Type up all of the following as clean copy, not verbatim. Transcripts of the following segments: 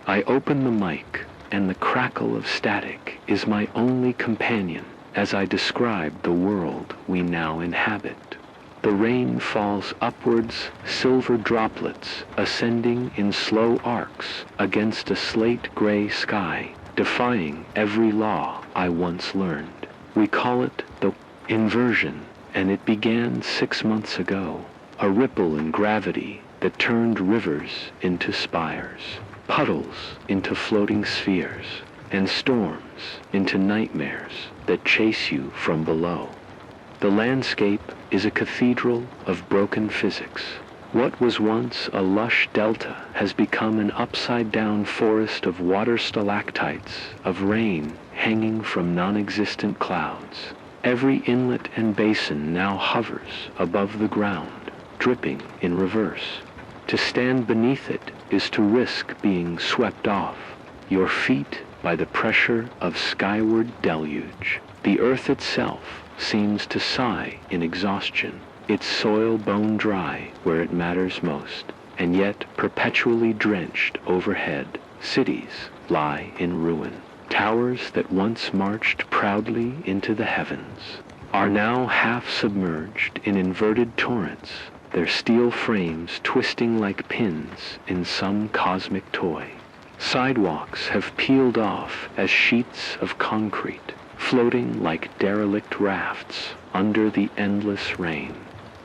I open the mic, and the crackle of static is my only companion as I describe the world we now inhabit. The rain falls upwards, silver droplets ascending in slow arcs against a slate-gray sky, defying every law I once learned. We call it the inversion, and it began 6 months ago, a ripple in gravity that turned rivers into spires, puddles into floating spheres, and storms into nightmares that chase you from below. The landscape is a cathedral of broken physics. What was once a lush delta has become an upside-down forest of water stalactites, of rain hanging from non-existent clouds. Every inlet and basin now hovers above the ground, dripping in reverse. To stand beneath it is to risk being swept off, your feet by the pressure of skyward deluge. The earth itself seems to sigh in exhaustion, its soil bone dry where it matters most, and yet perpetually drenched overhead. Cities lie in ruin. Towers that once marched proudly into the heavens are now half submerged in inverted torrents, their steel frames twisting like pins in some cosmic toy. Sidewalks have peeled off as sheets of concrete, floating like derelict rafts under the endless rain.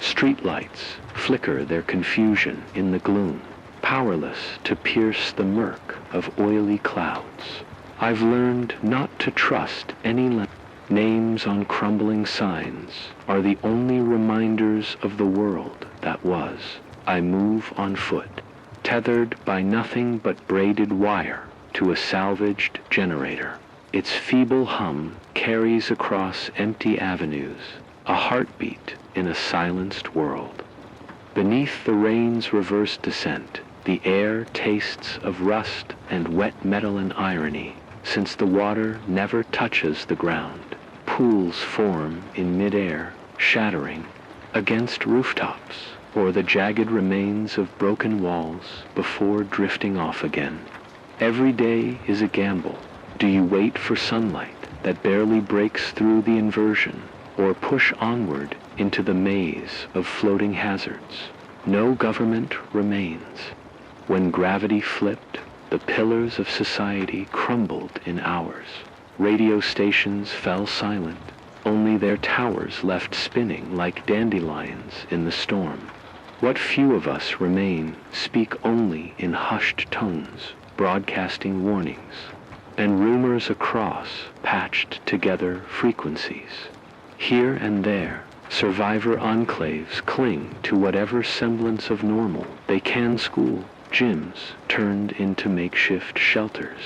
Streetlights flicker their confusion in the gloom, powerless to pierce the murk of oily clouds. I've learned not to trust any names on crumbling signs are the only reminders of the world that was. I move on foot, tethered by nothing but braided wire to a salvaged generator. Its feeble hum carries across empty avenues, a heartbeat in a silenced world. Beneath the rain's reverse descent, the air tastes of rust and wet metal and irony. Since the water never touches the ground, pools form in midair, shattering against rooftops or the jagged remains of broken walls before drifting off again. Every day is a gamble. Do you wait for sunlight that barely breaks through the inversion, or push onward into the maze of floating hazards? No government remains. When gravity flipped, the pillars of society crumbled in hours. Radio stations fell silent, only their towers left spinning like dandelions in the storm. What few of us remain speak only in hushed tones, broadcasting warnings, and rumors across patched together frequencies. Here and there, survivor enclaves cling to whatever semblance of normal they can. School gyms turned into makeshift shelters,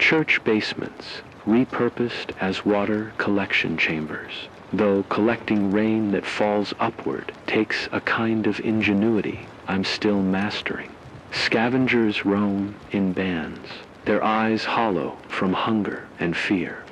church basements repurposed as water collection chambers, though collecting rain that falls upward takes a kind of ingenuity I'm still mastering. Scavengers roam in bands, their eyes hollow from hunger and fear.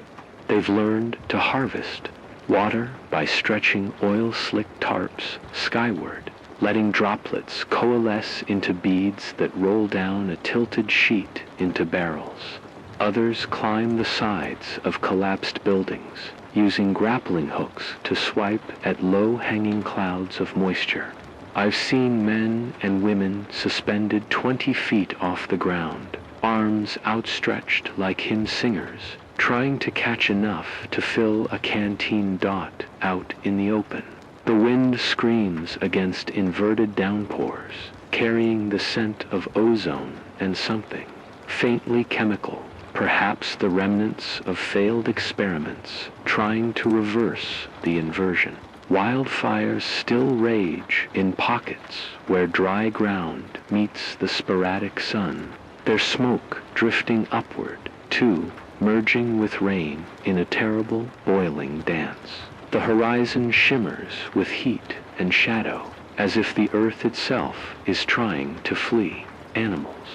They've learned to harvest water by stretching oil-slick tarps skyward, letting droplets coalesce into beads that roll down a tilted sheet into barrels. Others climb the sides of collapsed buildings, using grappling hooks to swipe at low-hanging clouds of moisture. I've seen men and women suspended 20 feet off the ground, arms outstretched like hymn singers, trying to catch enough to fill a canteen dot out in the open. The wind screams against inverted downpours, carrying the scent of ozone and something faintly chemical, perhaps the remnants of failed experiments trying to reverse the inversion. Wildfires still rage in pockets where dry ground meets the sporadic sun, their smoke drifting upward, too, merging with rain in a terrible boiling dance. The horizon shimmers with heat and shadow, as if the earth itself is trying to flee. Animals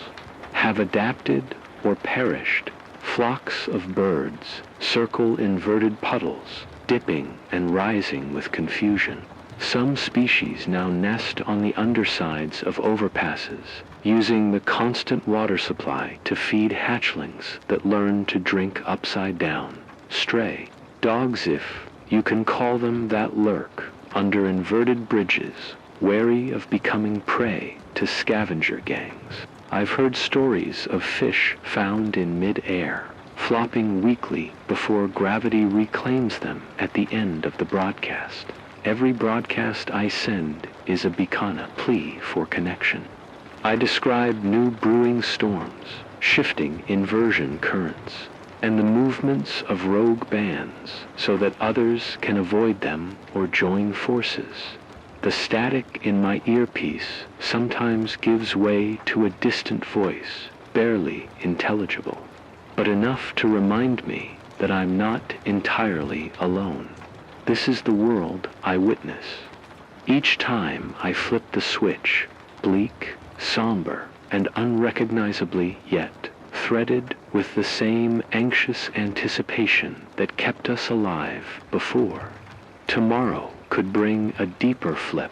have adapted or perished. Flocks of birds circle inverted puddles, dipping and rising with confusion. Some species now nest on the undersides of overpasses, using the constant water supply to feed hatchlings that learn to drink upside down. Stray dogs, if you can call them that, lurk under inverted bridges, wary of becoming prey to scavenger gangs. I've heard stories of fish found in mid-air, flopping weakly before gravity reclaims them at the end of the broadcast. Every broadcast I send is a Bikana plea for connection. I describe new brewing storms, shifting inversion currents, and the movements of rogue bands so that others can avoid them or join forces. The static in my earpiece sometimes gives way to a distant voice, barely intelligible, but enough to remind me that I'm not entirely alone. This is the world I witness. Each time I flip the switch, bleak, somber, and unrecognizably yet threaded with the same anxious anticipation that kept us alive before. Tomorrow could bring a deeper flip,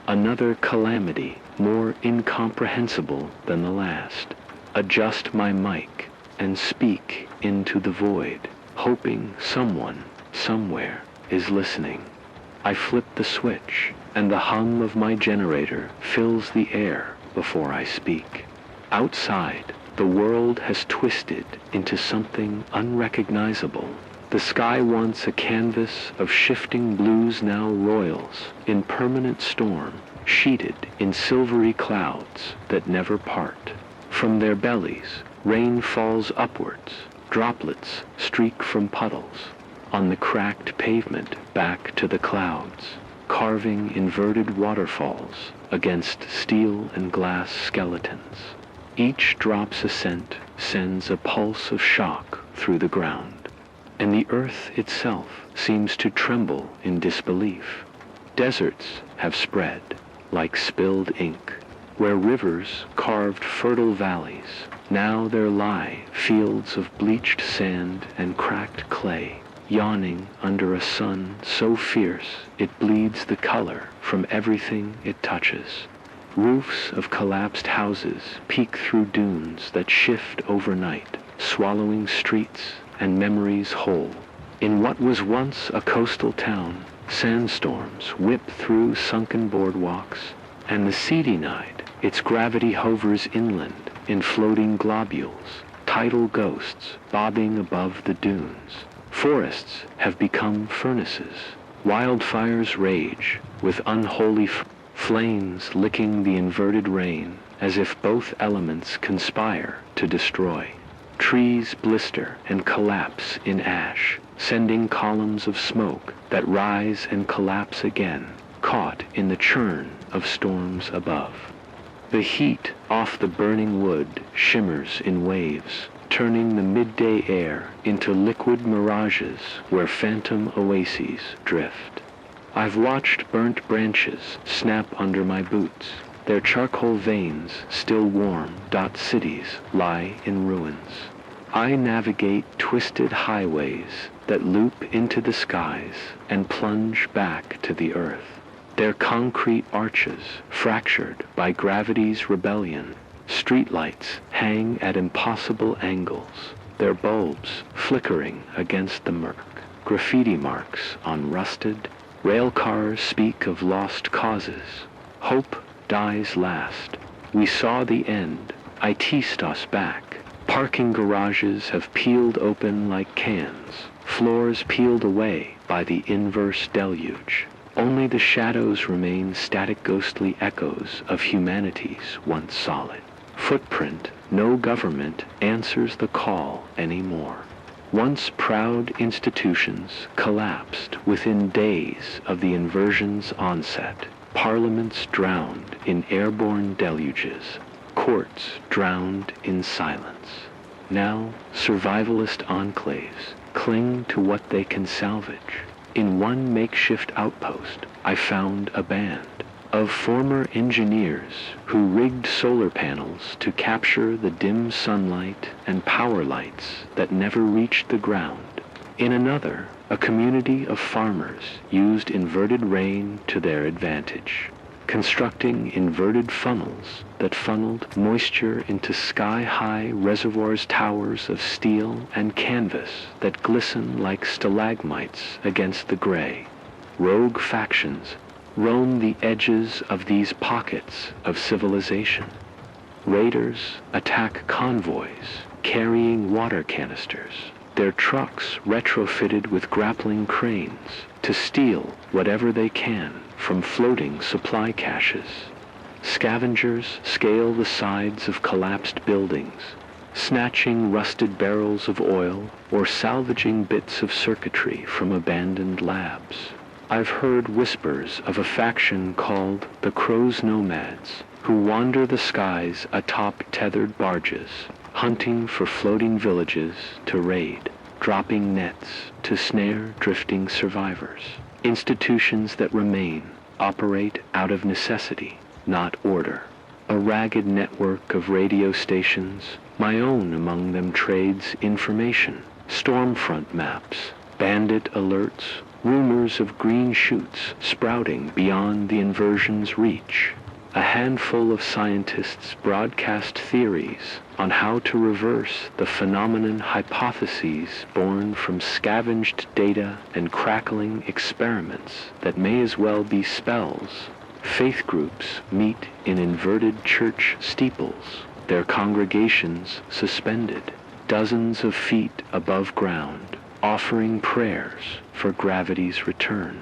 another calamity more incomprehensible than the last. Adjust my mic and speak into the void, hoping someone, somewhere, is listening. I flip the switch, and the hum of my generator fills the air before I speak. Outside, the world has twisted into something unrecognizable. The sky, once a canvas of shifting blues, now roils in permanent storm, sheeted in silvery clouds that never part. From their bellies, rain falls upwards, droplets streak from puddles on the cracked pavement back to the clouds, carving inverted waterfalls against steel and glass skeletons. Each drop's ascent sends a pulse of shock through the ground, and the earth itself seems to tremble in disbelief. Deserts have spread like spilled ink. Where rivers carved fertile valleys, now there lie fields of bleached sand and cracked clay, yawning under a sun so fierce it bleeds the color from everything it touches. Roofs of collapsed houses peek through dunes that shift overnight, swallowing streets and memories whole. In what was once a coastal town, sandstorms whip through sunken boardwalks, and the sea denied, its gravity hovers inland in floating globules, tidal ghosts bobbing above the dunes. Forests have become furnaces. Wildfires rage, with unholy flames licking the inverted rain, as if both elements conspire to destroy. Trees blister and collapse in ash, sending columns of smoke that rise and collapse again, caught in the churn of storms above. The heat off the burning wood shimmers in waves, turning the midday air into liquid mirages where phantom oases drift. I've watched burnt branches snap under my boots, their charcoal veins still warm. Cities lie in ruins. I navigate twisted highways that loop into the skies and plunge back to the earth. Their concrete arches fractured by gravity's rebellion. Streetlights hang at impossible angles, their bulbs flickering against the murk. Graffiti marks on rusted rail cars speak of lost causes. Hope dies last. We saw the end. It us back. Parking garages have peeled open like cans, floors peeled away by the inverse deluge. Only the shadows remain, static ghostly echoes of humanity's once solid. Footprint, no government answers the call anymore. Once proud institutions collapsed within days of the inversion's onset. Parliaments drowned in airborne deluges. Courts drowned in silence. Now, survivalist enclaves cling to what they can salvage. In one makeshift outpost, I found a band of former engineers who rigged solar panels to capture the dim sunlight and power lights that never reached the ground. In another, A community of farmers used inverted rain to their advantage, constructing inverted funnels that funneled moisture into sky-high reservoirs, towers of steel and canvas that glisten like stalagmites against the gray. Rogue factions roam the edges of these pockets of civilization. Raiders attack convoys carrying water canisters, their trucks retrofitted with grappling cranes to steal whatever they can from floating supply caches. Scavengers scale the sides of collapsed buildings, snatching rusted barrels of oil or salvaging bits of circuitry from abandoned labs. I've heard whispers of a faction called the Crow's Nomads, who wander the skies atop tethered barges, hunting for floating villages to raid, dropping nets to snare drifting survivors. Institutions that remain operate out of necessity, not order. A ragged network of radio stations, my own among them, trades information, stormfront maps, bandit alerts, rumors of green shoots sprouting beyond the inversion's reach. A handful of scientists broadcast theories on how to reverse the phenomenon, hypotheses born from scavenged data and crackling experiments that may as well be spells. Faith groups meet in inverted church steeples, their congregations suspended, dozens of feet above ground, offering prayers for gravity's return.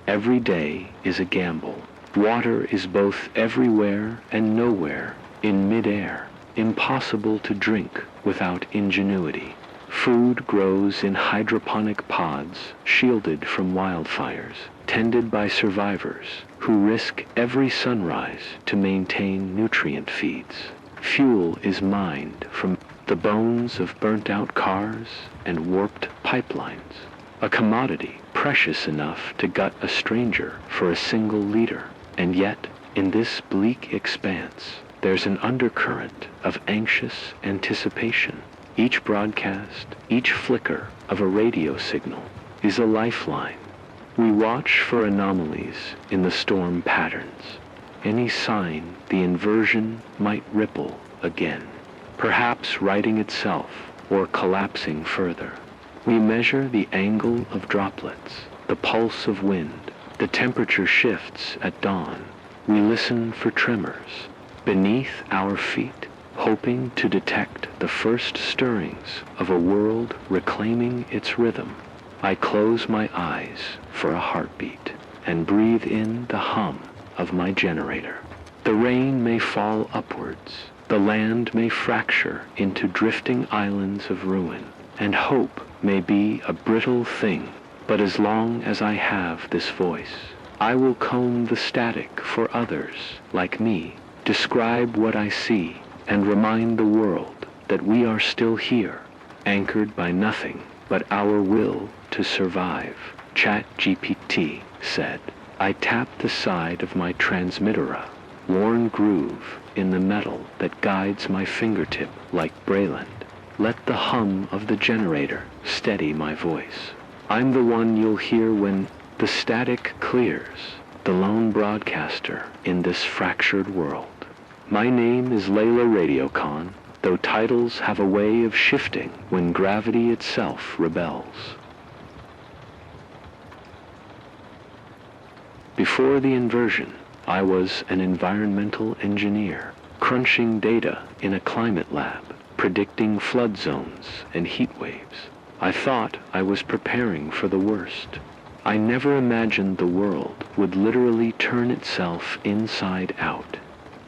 Every day is a gamble. Water is both everywhere and nowhere, in midair, impossible to drink without ingenuity. Food grows in hydroponic pods, shielded from wildfires, tended by survivors who risk every sunrise to maintain nutrient feeds. Fuel is mined from the bones of burnt-out cars and warped pipelines, a commodity precious enough to gut a stranger for a single liter. And yet, in this bleak expanse, there's an undercurrent of anxious anticipation. Each broadcast, each flicker of a radio signal is a lifeline. We watch for anomalies in the storm patterns, any sign the inversion might ripple again, perhaps righting itself or collapsing further. We measure the angle of droplets, the pulse of wind, the temperature shifts at dawn. We listen for tremors beneath our feet, hoping to detect the first stirrings of a world reclaiming its rhythm. I close my eyes for a heartbeat and breathe in the hum of my generator. The rain may fall upwards, the land may fracture into drifting islands of ruin, and hope may be a brittle thing. But as long as I have this voice, I will comb the static for others like me, describe what I see, and remind the world that we are still here, anchored by nothing but our will to survive. ChatGPT said. I tapped the side of my transmitter, worn groove in the metal that guides my fingertip like Brayland. Let the hum of the generator steady my voice. I'm the one you'll hear when the static clears, the lone broadcaster in this fractured world. My name is Layla Radiocon, though titles have a way of shifting when gravity itself rebels. Before the inversion, I was an environmental engineer, crunching data in a climate lab, predicting flood zones and heat waves. I thought I was preparing for the worst. I never imagined the world would literally turn itself inside out.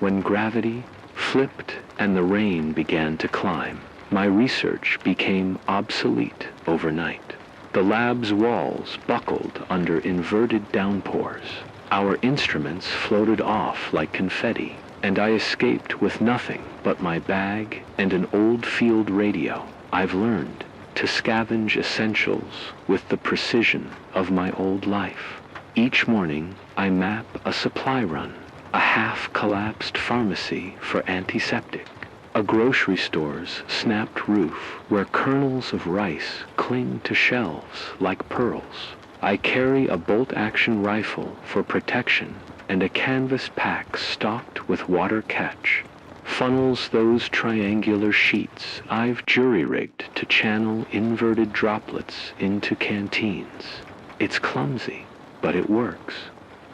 When gravity flipped and the rain began to climb, my research became obsolete overnight. The lab's walls buckled under inverted downpours. Our instruments floated off like confetti, and I escaped with nothing but my bag and an old field radio. I've learned to scavenge essentials with the precision of my old life. Each morning, I map a supply run, a half-collapsed pharmacy for antiseptic, A grocery store's snapped roof where kernels of rice cling to shelves like pearls. I carry a bolt-action rifle for protection and a canvas pack stocked with water catch. Funnels those triangular sheets I've jury-rigged to channel inverted droplets into canteens. It's clumsy, but it works.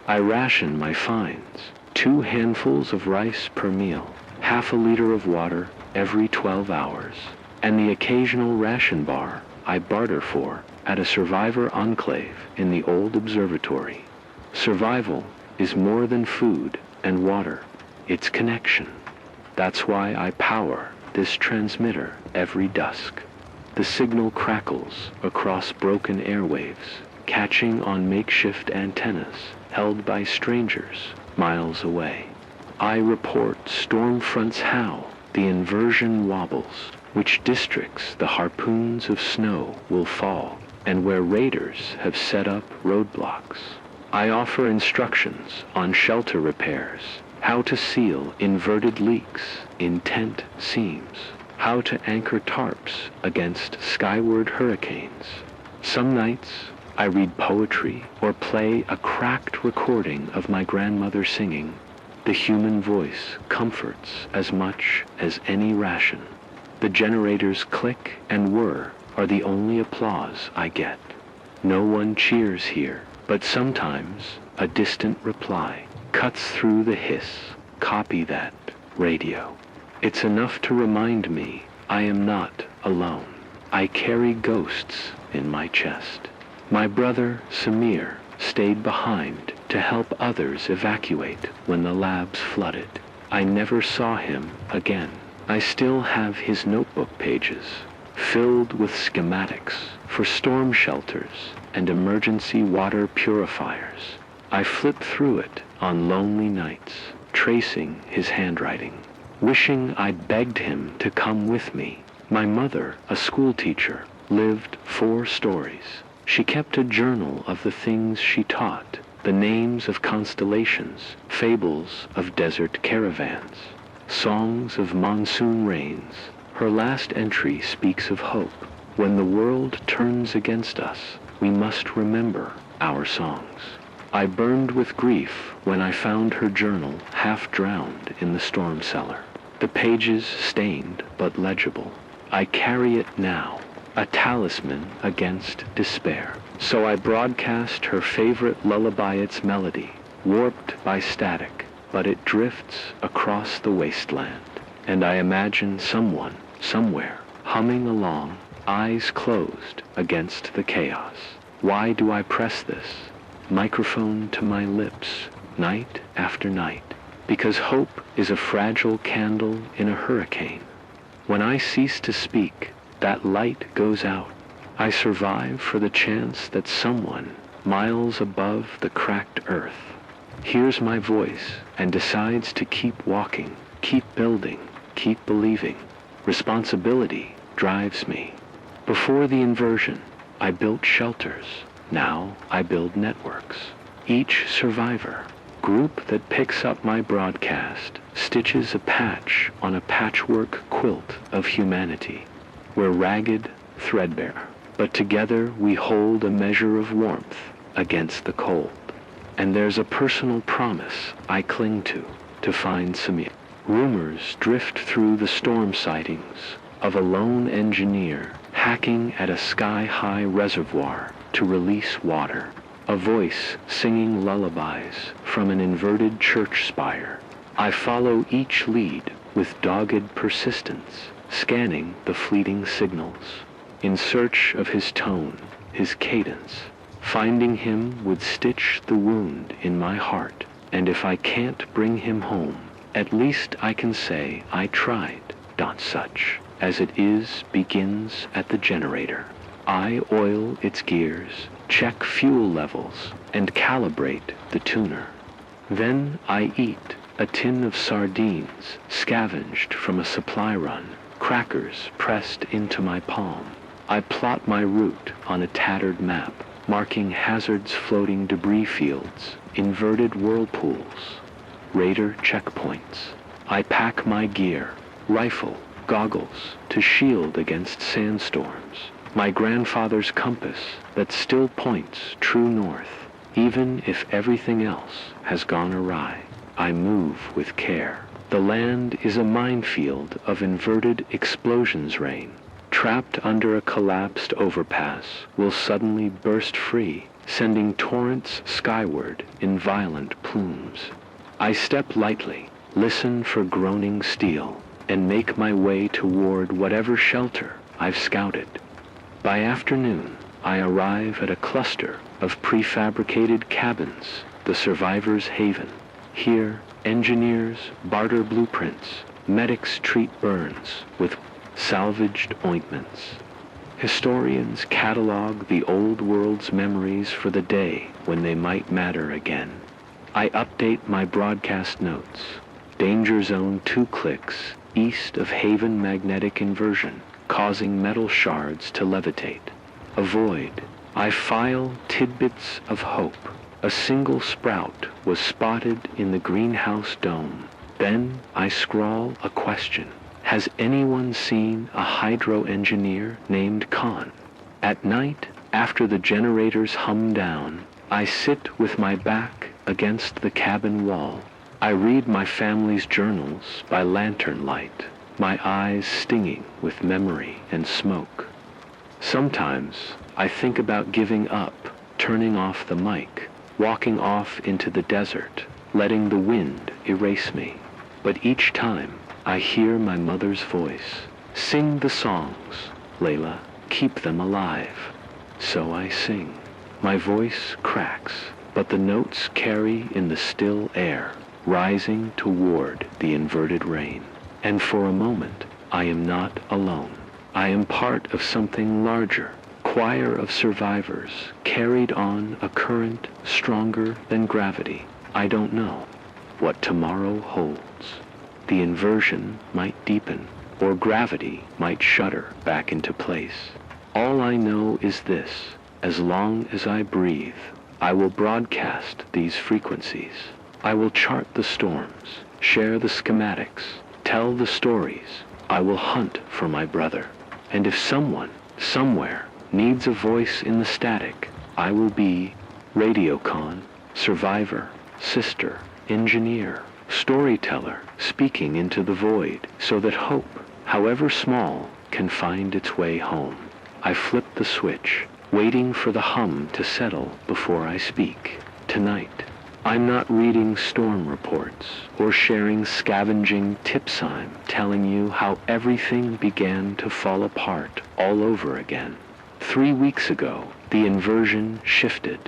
I ration my finds, 2 handfuls of rice per meal, half a liter of water every 12 hours, and the occasional ration bar I barter for at a survivor enclave in the old observatory. Survival is more than food and water. It's connection. That's why I power this transmitter every dusk. The signal crackles across broken airwaves, catching on makeshift antennas held by strangers miles away. I report storm fronts howl, the inversion wobbles, which districts the harpoons of snow will fall, and where raiders have set up roadblocks. I offer instructions on shelter repairs, how to seal inverted leaks in tent seams, how to anchor tarps against skyward hurricanes. Some nights I read poetry or play a cracked recording of my grandmother singing. The human voice comforts as much as any ration. The generator's click and whir are the only applause I get. No one cheers here, but sometimes a distant reply cuts through the hiss. Copy that, radio. It's enough to remind me I am not alone. I carry ghosts in my chest. My brother, Samir, stayed behind to help others evacuate when the labs flooded. I never saw him again. I still have his notebook pages, filled with schematics for storm shelters and emergency water purifiers. I flip through it on lonely nights, tracing his handwriting, wishing I'd begged him to come with me. My mother, a school teacher, lived 4 stories. She kept a journal of the things she taught, the names of constellations, fables of desert caravans, songs of monsoon rains. Her last entry speaks of hope. When the world turns against us, we must remember our songs. I burned with grief when I found her journal half drowned in the storm cellar. The pages stained but legible. I carry it now, a talisman against despair. So I broadcast her favorite lullaby, its melody, warped by static, but it drifts across the wasteland. And I imagine someone, somewhere, humming along, eyes closed against the chaos. Why do I press this microphone to my lips night after night? Because hope is a fragile candle in a hurricane. When I cease to speak, that light goes out. I survive for the chance that someone, miles above the cracked earth, hears my voice and decides to keep walking, keep building, keep believing. Responsibility drives me. Before the inversion, I built shelters. Now I build networks. Each survivor, group that picks up my broadcast, stitches a patch on a patchwork quilt of humanity. We're ragged, threadbare, but together we hold a measure of warmth against the cold. And there's a personal promise I cling to find Samir. Rumors drift through the storm sightings of a lone engineer hacking at a sky-high reservoir to release water. A voice singing lullabies from an inverted church spire. I follow each lead with dogged persistence, scanning the fleeting signals, in search of his tone, his cadence. Finding him would stitch the wound in my heart, and if I can't bring him home, at least I can say I tried. Not such as it is begins at the generator. I oil its gears, check fuel levels, and calibrate the tuner. Then I eat a tin of sardines scavenged from a supply run, crackers pressed into my palm. I plot my route on a tattered map, marking hazards, floating debris fields, inverted whirlpools, raider checkpoints. I pack my gear, rifle, goggles to shield against sandstorms, my grandfather's compass that still points true north, even if everything else has gone awry. I move with care. The land is a minefield of inverted explosions rain. Trapped under a collapsed overpass will suddenly burst free, sending torrents skyward in violent plumes. I step lightly, listen for groaning steel, and make my way toward whatever shelter I've scouted. By afternoon, I arrive at a cluster of prefabricated cabins, the survivors' haven. Here, engineers barter blueprints, medics treat burns with salvaged ointments. Historians catalog the old world's memories for the day when they might matter again. I update my broadcast notes. Danger zone 2 clicks east of Haven magnetic inversion, causing metal shards to levitate. Avoid. I file tidbits of hope. A single sprout was spotted in the greenhouse dome. Then I scrawl a question. Has anyone seen a hydro-engineer named Khan? At night, after the generators hum down, I sit with my back against the cabin wall. I read my family's journals by lantern light, my eyes stinging with memory and smoke. Sometimes I think about giving up, turning off the mic, walking off into the desert, letting the wind erase me. But each time I hear my mother's voice. Sing the songs, Layla, keep them alive. So I sing. My voice cracks, but the notes carry in the still air, rising toward the inverted rain. And for a moment, I am not alone. I am part of something larger, choir of survivors, carried on a current stronger than gravity. I don't know what tomorrow holds. The inversion might deepen, or gravity might shudder back into place. All I know is this: as long as I breathe, I will broadcast these frequencies. I will chart the storms, share the schematics, tell the stories. I will hunt for my brother. And if someone, somewhere, needs a voice in the static, I will be radiocon, survivor, sister, engineer, storyteller, speaking into the void so that hope, however small, can find its way home. I flip the switch, waiting for the hum to settle before I speak. Tonight, I'm not reading storm reports or sharing scavenging tips. I'm telling you how everything began to fall apart all over again. 3 weeks ago, the inversion shifted.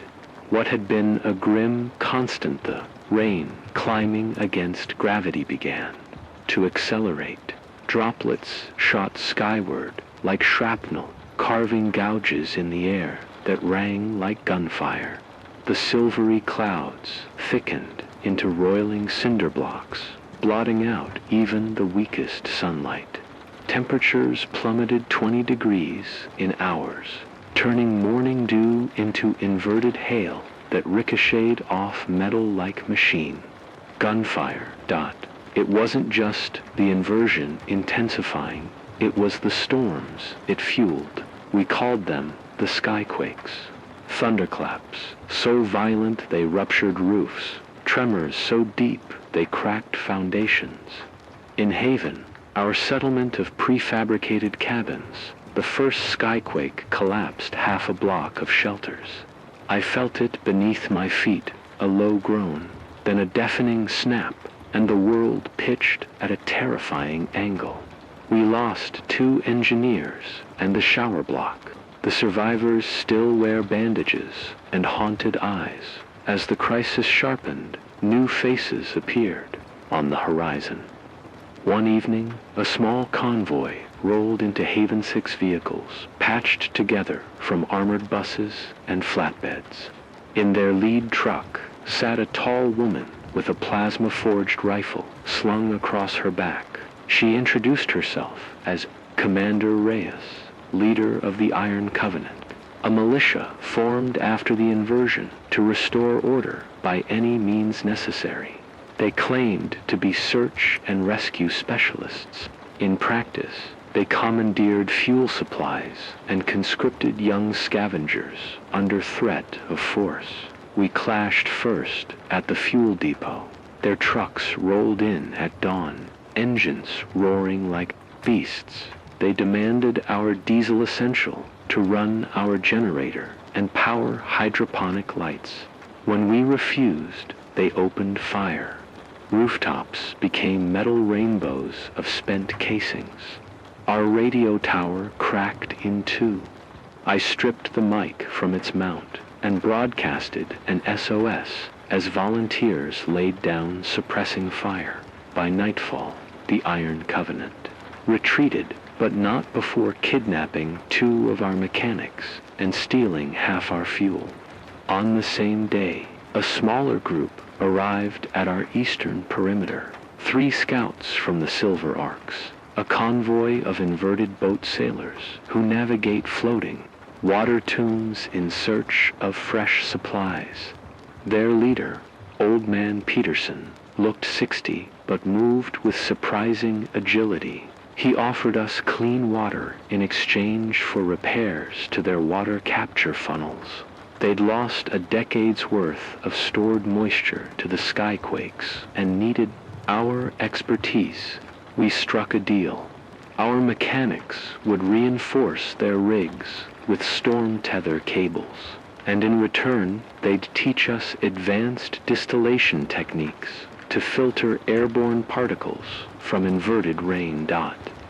What had been a grim constant, the rain climbing against gravity, began to accelerate. Droplets shot skyward like shrapnel, carving gouges in the air that rang like gunfire. The silvery clouds thickened into roiling cinder blocks, blotting out even the weakest sunlight. Temperatures plummeted 20 degrees in hours, turning morning dew into inverted hail that ricocheted off metal like machine. Gunfire. It wasn't just the inversion intensifying, it was the storms it fueled. We called them the skyquakes. Thunderclaps, so violent they ruptured roofs, tremors so deep they cracked foundations. In Haven, our settlement of prefabricated cabins, the first skyquake collapsed half a block of shelters. I felt it beneath my feet, a low groan, then a deafening snap, and the world pitched at a terrifying angle. We lost 2 engineers and the shower block. The survivors still wear bandages and haunted eyes. As the crisis sharpened, new faces appeared on the horizon. One evening, a small convoy rolled into Haven 6 vehicles, patched together from armored buses and flatbeds. In their lead truck sat a tall woman with a plasma-forged rifle slung across her back. She introduced herself as Commander Reyes, leader of the Iron Covenant, a militia formed after the inversion to restore order by any means necessary. They claimed to be search and rescue specialists, In practice, they commandeered fuel supplies and conscripted young scavengers under threat of force. We clashed first at the fuel depot. Their trucks rolled in at dawn, engines roaring like beasts. They demanded our diesel essential to run our generator and power hydroponic lights. When we refused, they opened fire. Rooftops became metal rainbows of spent casings. Our radio tower cracked in two. I stripped the mic from its mount and broadcasted an SOS as volunteers laid down suppressing fire. By nightfall, the Iron Covenant retreated, but not before kidnapping 2 of our mechanics and stealing half our fuel. On the same day, a smaller group arrived at our eastern perimeter. 3 scouts from the Silver Arcs, a convoy of inverted boat sailors who navigate floating water tombs in search of fresh supplies. Their leader, Old Man Peterson, looked 60 but moved with surprising agility. He offered us clean water in exchange for repairs to their water capture funnels. They'd lost a decade's worth of stored moisture to the skyquakes and needed our expertise. We struck a deal. Our mechanics would reinforce their rigs with storm tether cables, and in return they'd teach us advanced distillation techniques to filter airborne particles from inverted rain.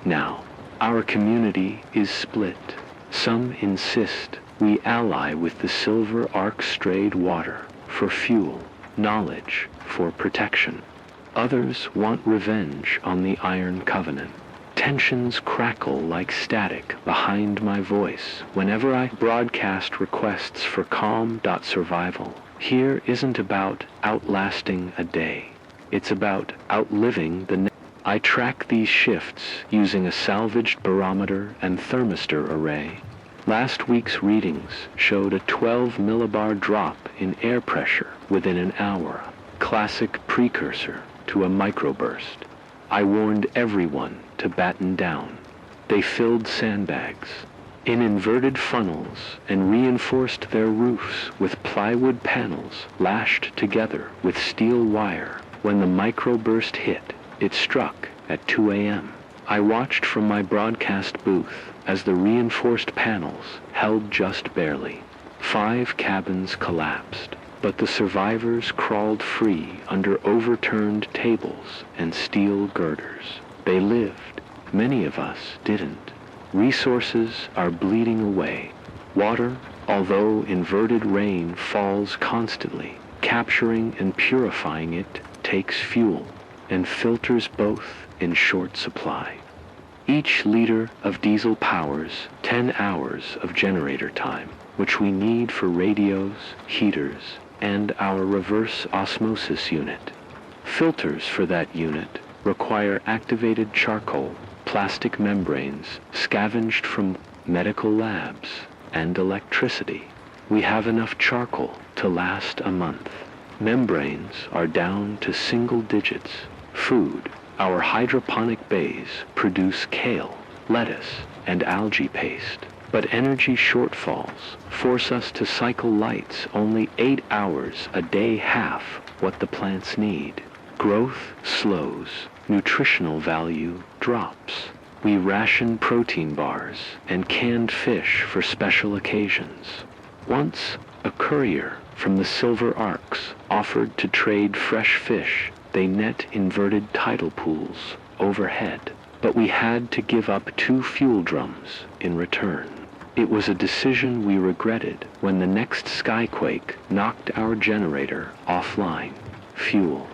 Now, our community is split. Some insist we ally with the Silver Arc strayed water for fuel, knowledge for protection. Others want revenge on the Iron Covenant. Tensions crackle like static behind my voice whenever I broadcast requests for calm.survival. Here isn't about outlasting a day. It's about outliving the next. I track these shifts using a salvaged barometer and thermistor array. Last week's readings showed a 12 millibar drop in air pressure within an hour, classic precursor to a microburst. I warned everyone to batten down. They filled sandbags in inverted funnels and reinforced their roofs with plywood panels lashed together with steel wire. When the microburst hit, it struck at 2 a.m. I watched from my broadcast booth as the reinforced panels held just barely. 5 cabins collapsed, but the survivors crawled free under overturned tables and steel girders. They lived. Many of us didn't. Resources are bleeding away. Water, although inverted rain falls constantly, capturing and purifying it takes fuel and filters both in short supply. Each liter of diesel powers 10 hours of generator time, which we need for radios, heaters, and our reverse osmosis unit. Filters for that unit require activated charcoal, plastic membranes scavenged from medical labs, and electricity. We have enough charcoal to last a month. Membranes are down to single digits. Food. Our hydroponic bays produce kale, lettuce, and algae paste. But energy shortfalls force us to cycle lights only 8 hours a day, half what the plants need. Growth slows. Nutritional value drops. We ration protein bars and canned fish for special occasions. Once, a courier from the Silver Arcs offered to trade fresh fish. They net inverted tidal pools overhead, but we had to give up 2 fuel drums in return. It was a decision we regretted when the next skyquake knocked our generator offline. Fuel.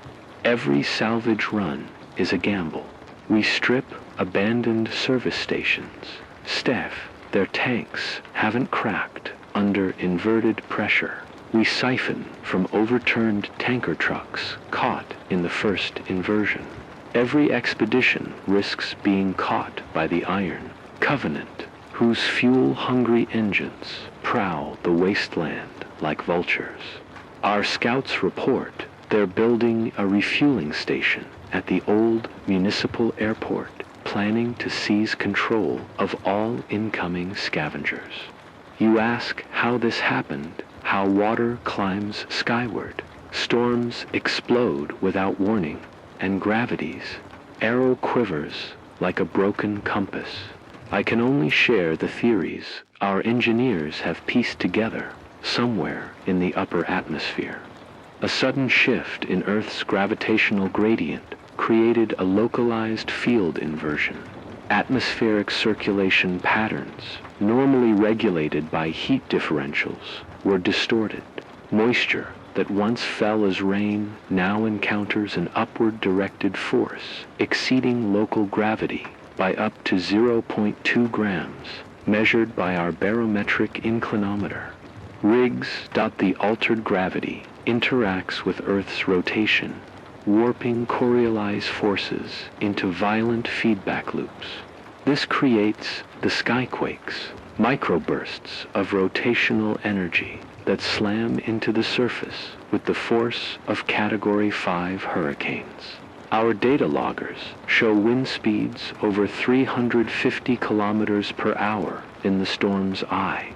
Every salvage run is a gamble. We strip abandoned service stations. Staff, their tanks haven't cracked under inverted pressure. We siphon from overturned tanker trucks caught in the first inversion. Every expedition risks being caught by the Iron Covenant, whose fuel-hungry engines prowl the wasteland like vultures. Our scouts report they're building a refueling station at the old municipal airport, planning to seize control of all incoming scavengers. You ask how this happened, how water climbs skyward, storms explode without warning, and gravity's arrow quivers like a broken compass. I can only share the theories our engineers have pieced together somewhere in the upper atmosphere. A sudden shift in Earth's gravitational gradient created a localized field inversion. Atmospheric circulation patterns, normally regulated by heat differentials, were distorted. Moisture that once fell as rain now encounters an upward directed force exceeding local gravity by up to 0.2 grams, measured by our barometric inclinometer. Rigs. The altered gravity interacts with Earth's rotation, warping Coriolis forces into violent feedback loops. This creates the skyquakes, microbursts of rotational energy that slam into the surface with the force of Category 5 hurricanes. Our data loggers show wind speeds over 350 kilometers per hour in the storm's eye.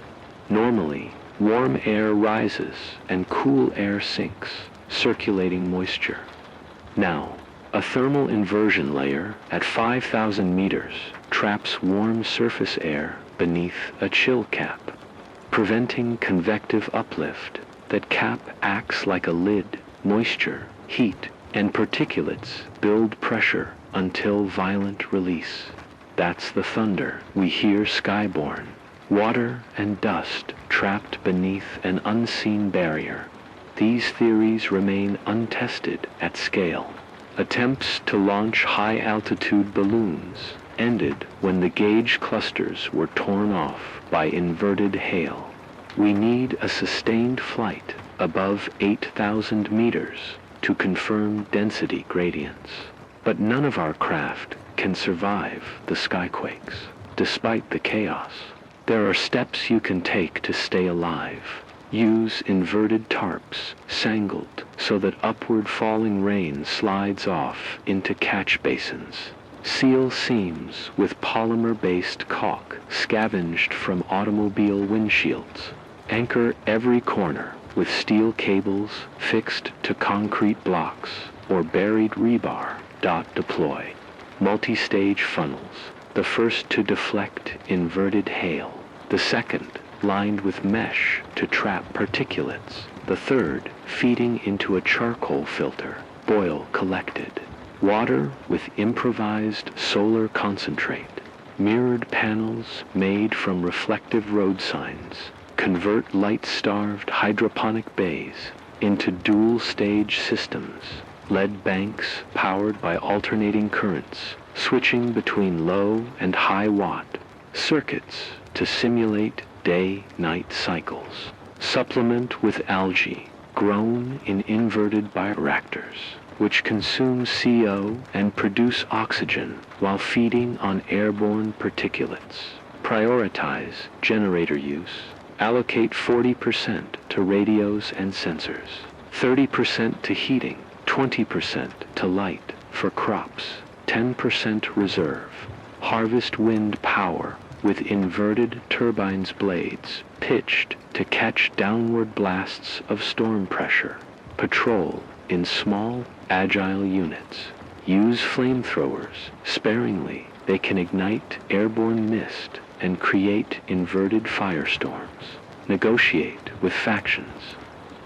Normally, warm air rises and cool air sinks, circulating moisture. Now, a thermal inversion layer at 5,000 meters traps warm surface air beneath a chill cap, preventing convective uplift. That cap acts like a lid. Moisture, heat, and particulates build pressure until violent release. That's the thunder we hear skyborne. Water and dust trapped beneath an unseen barrier. These theories remain untested at scale. Attempts to launch high-altitude balloons ended when the gauge clusters were torn off by inverted hail. We need a sustained flight above 8,000 meters to confirm density gradients. But none of our craft can survive the skyquakes, despite the chaos. There are steps you can take to stay alive. Use inverted tarps, sangled so that upward falling rain slides off into catch basins. Seal seams with polymer-based caulk scavenged from automobile windshields. Anchor every corner with steel cables fixed to concrete blocks or buried rebar. Deploy. Multi-stage funnels, the first to deflect inverted hail, the second lined with mesh to trap particulates, the third feeding into a charcoal filter, boil collected. Water with improvised solar concentrate. Mirrored panels made from reflective road signs convert light-starved hydroponic bays into dual-stage systems. Lead banks powered by alternating currents, switching between low and high watt. Circuits to simulate day-night cycles. Supplement with algae grown in inverted bioreactors, which consume CO and produce oxygen while feeding on airborne particulates. Prioritize generator use. Allocate 40% to radios and sensors, 30% to heating, 20% to light for crops, 10% reserve. Harvest wind power with inverted turbines blades pitched to catch downward blasts of storm pressure. Patrol in small, agile units. Use flamethrowers sparingly. They can ignite airborne mist and create inverted firestorms. Negotiate with factions.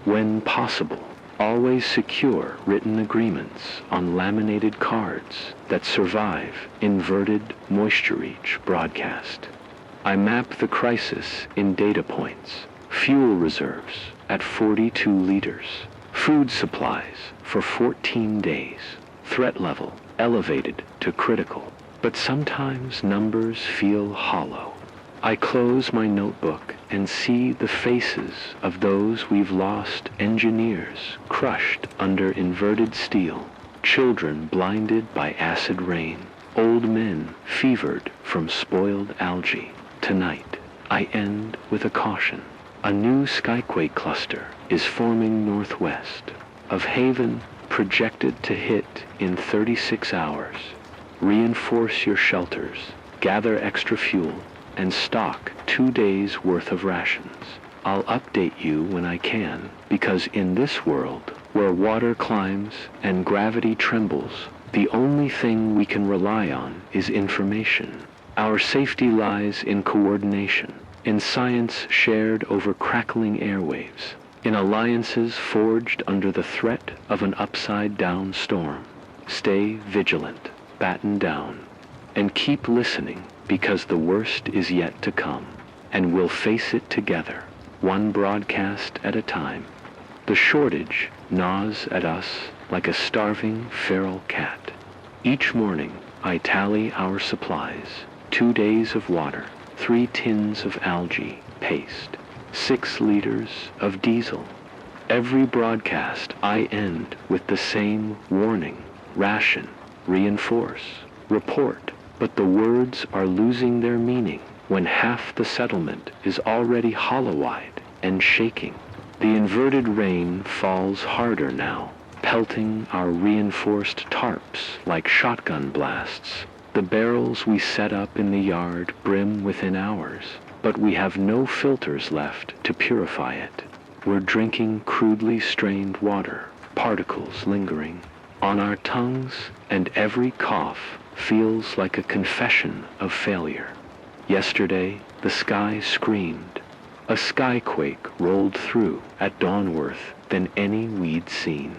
When possible, always secure written agreements on laminated cards that survive inverted moisture reach broadcast. I map the crisis in data points. Fuel reserves at 42 liters. Food supplies for 14 days. Threat level elevated to critical. But sometimes numbers feel hollow. I close my notebook and see the faces of those we've lost: engineers crushed under inverted steel, children blinded by acid rain, old men fevered from spoiled algae. Tonight, I end with a caution. A new skyquake cluster is forming northwest of Haven, projected to hit in 36 hours. Reinforce your shelters, gather extra fuel, and stock 2 days' worth of rations. I'll update you when I can, because in this world, where water climbs and gravity trembles, the only thing we can rely on is information. Our safety lies in coordination, in science shared over crackling airwaves, in alliances forged under the threat of an upside-down storm. Stay vigilant, batten down, and keep listening, because the worst is yet to come, and we'll face it together, one broadcast at a time. The shortage gnaws at us like a starving feral cat. Each morning, I tally our supplies: 2 days of water, 3 tins of algae paste, 6 liters of diesel. Every broadcast I end with the same warning: ration, reinforce, report. But the words are losing their meaning when half the settlement is already hollow-eyed and shaking. The inverted rain falls harder now, pelting our reinforced tarps like shotgun blasts. The barrels we set up in the yard brim within hours, but we have no filters left to purify it. We're drinking crudely strained water, particles lingering on our tongues, and every cough feels like a confession of failure. Yesterday, the sky screamed. A skyquake rolled through at Dawnworth than any we'd seen.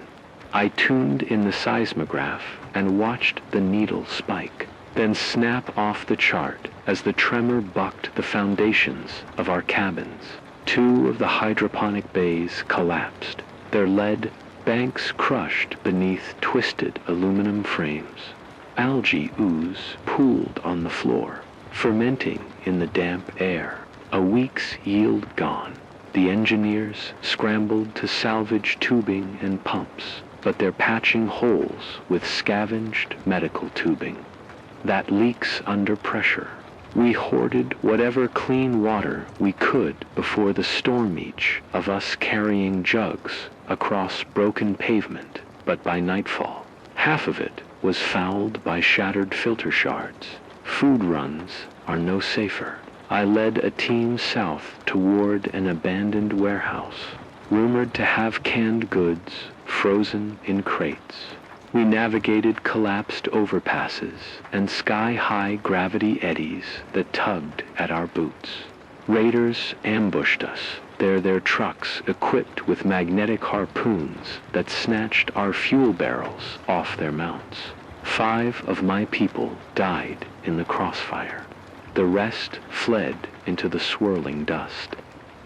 I tuned in the seismograph and watched the needle spike, then snap off the chart as the tremor bucked the foundations of our cabins. 2 of the hydroponic bays collapsed, their lead banks crushed beneath twisted aluminum frames. Algae ooze pooled on the floor, fermenting in the damp air. A week's yield gone. The engineers scrambled to salvage tubing and pumps, but they're patching holes with scavenged medical tubing that leaks under pressure. We hoarded whatever clean water we could before the storm each of us carrying jugs across broken pavement, but by nightfall, half of it was fouled by shattered filter shards. Food runs are no safer. I led a team south toward an abandoned warehouse, rumored to have canned goods frozen in crates. We navigated collapsed overpasses and sky-high gravity eddies that tugged at our boots. Raiders ambushed us, their trucks equipped with magnetic harpoons that snatched our fuel barrels off their mounts. 5 of my people died in the crossfire. The rest fled into the swirling dust.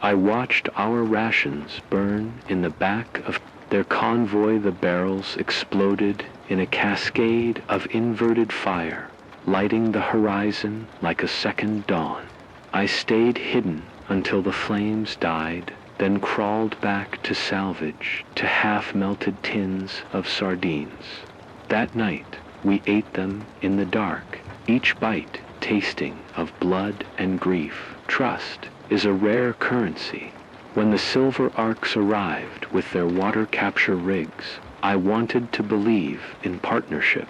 I watched our rations burn in the back of their convoy. The barrels exploded in a cascade of inverted fire, lighting the horizon like a second dawn. I stayed hidden until the flames died, then crawled back to salvage, to half-melted tins of sardines. That night, we ate them in the dark, each bite tasting of blood and grief. Trust is a rare currency. When the silver arcs arrived with their water capture rigs, I wanted to believe in partnership.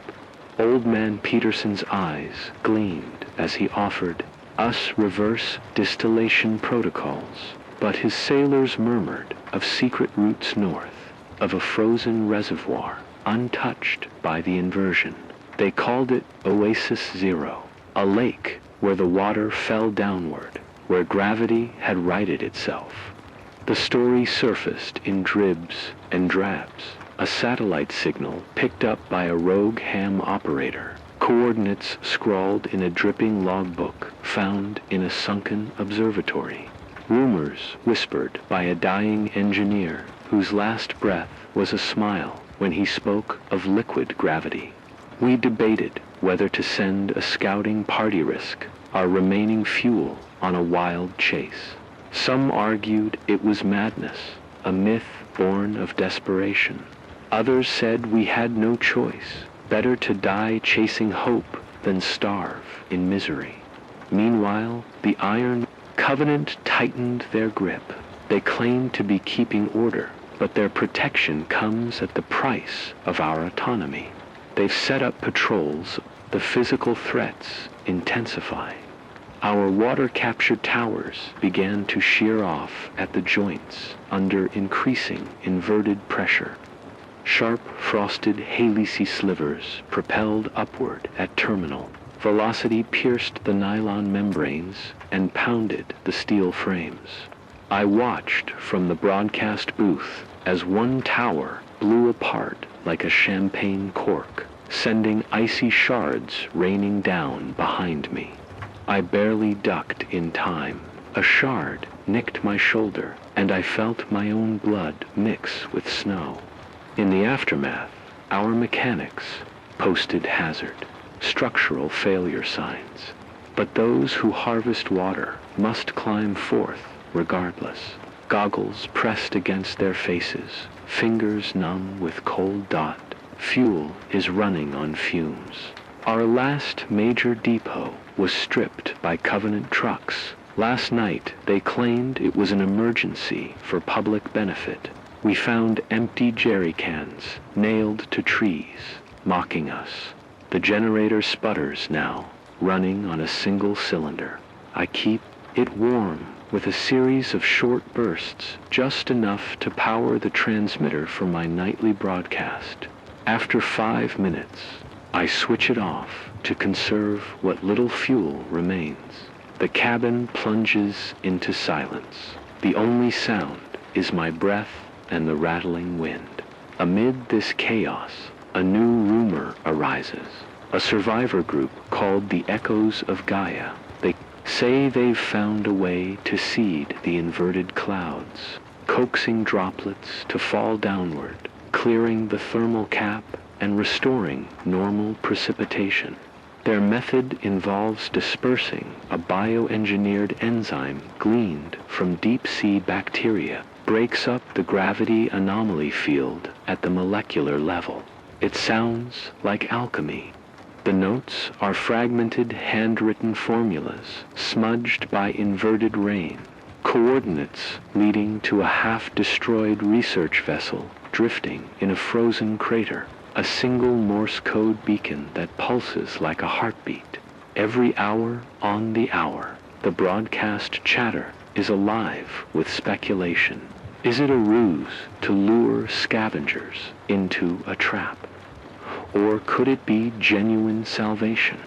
Old Man Peterson's eyes gleamed as he offered us reverse distillation protocols, but his sailors murmured of secret routes north, of a frozen reservoir untouched by the inversion. They called it Oasis Zero, a lake where the water fell downward, where gravity had righted itself. The story surfaced in dribs and drabs, a satellite signal picked up by a rogue ham operator, coordinates scrawled in a dripping logbook found in a sunken observatory, rumors whispered by a dying engineer whose last breath was a smile when he spoke of liquid gravity. We debated whether to send a scouting party risk our remaining fuel on a wild chase. Some argued it was madness, a myth born of desperation. Others said we had no choice, better to die chasing hope than starve in misery. Meanwhile, the Iron Covenant tightened their grip. They claimed to be keeping order, but their protection comes at the price of our autonomy. They've set up patrols the physical threats intensify. Our water-captured towers began to shear off at the joints under increasing inverted pressure. Sharp frosted Haley slivers propelled upward at terminal. Velocity pierced the nylon membranes and pounded the steel frames. I watched from the broadcast booth as one tower blew apart like a champagne cork, sending icy shards raining down behind me. I barely ducked in time. A shard nicked my shoulder, and I felt my own blood mix with snow. In the aftermath, our mechanics posted hazard, structural failure signs. But those who harvest water must climb forth regardless. Goggles pressed against their faces, fingers numb with cold dot. Fuel is running on fumes. Our last major depot was stripped by Covenant trucks. Last night, they claimed it was an emergency for public benefit. We found empty jerry cans nailed to trees, mocking us. The generator sputters now, running on a single cylinder. I keep it warm with a series of short bursts, just enough to power the transmitter for my nightly broadcast. After 5 minutes, I switch it off to conserve what little fuel remains. The cabin plunges into silence. The only sound is my breath and the rattling wind. Amid this chaos, a new rumor arises. A survivor group called the Echoes of Gaia. They say they've found a way to seed the inverted clouds, coaxing droplets to fall downward, clearing the thermal cap and restoring normal precipitation. Their method involves dispersing a bioengineered enzyme gleaned from deep-sea bacteria, breaks up the gravity anomaly field at the molecular level. It sounds like alchemy. The notes are fragmented handwritten formulas, smudged by inverted rain, coordinates leading to a half-destroyed research vessel drifting in a frozen crater. A single Morse code beacon that pulses like a heartbeat. Every hour on the hour, the broadcast chatter is alive with speculation. Is it a ruse to lure scavengers into a trap? Or could it be genuine salvation?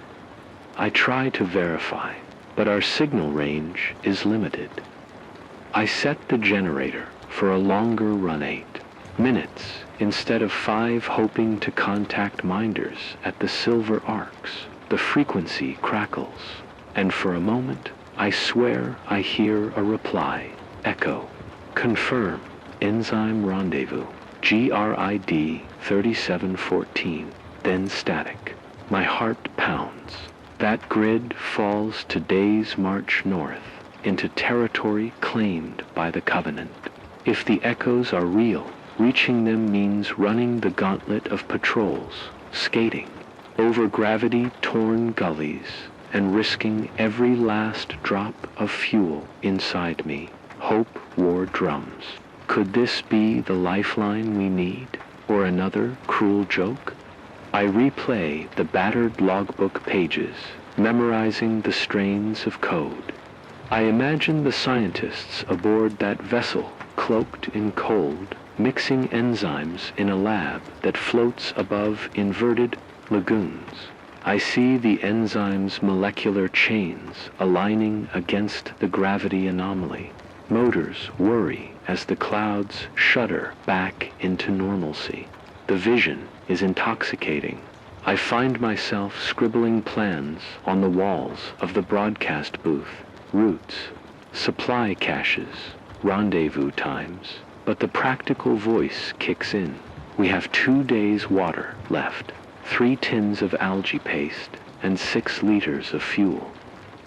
I try to verify, but our signal range is limited. I set the generator for a longer run 8 minutes instead of 5, hoping to contact minders at the silver arcs. The frequency crackles, and for a moment I swear I hear a reply. Echo. Confirm. Enzyme rendezvous. GRID 3714. Then static. My heart pounds. That grid falls to days march north into territory claimed by the Covenant. If the echoes are real, reaching them means running the gauntlet of patrols, skating, over gravity-torn gullies, and risking every last drop of fuel inside me. Hope war drums. Could this be the lifeline we need, or another cruel joke? I replay the battered logbook pages, memorizing the strains of code. I imagine the scientists aboard that vessel, cloaked in cold, mixing enzymes in a lab that floats above inverted lagoons. I see the enzymes' molecular chains aligning against the gravity anomaly. Motors worry as the clouds shudder back into normalcy. The vision is intoxicating. I find myself scribbling plans on the walls of the broadcast booth. Routes, supply caches, rendezvous times. But the practical voice kicks in. We have 2 days' water left, 3 tins of algae paste, and 6 liters of fuel.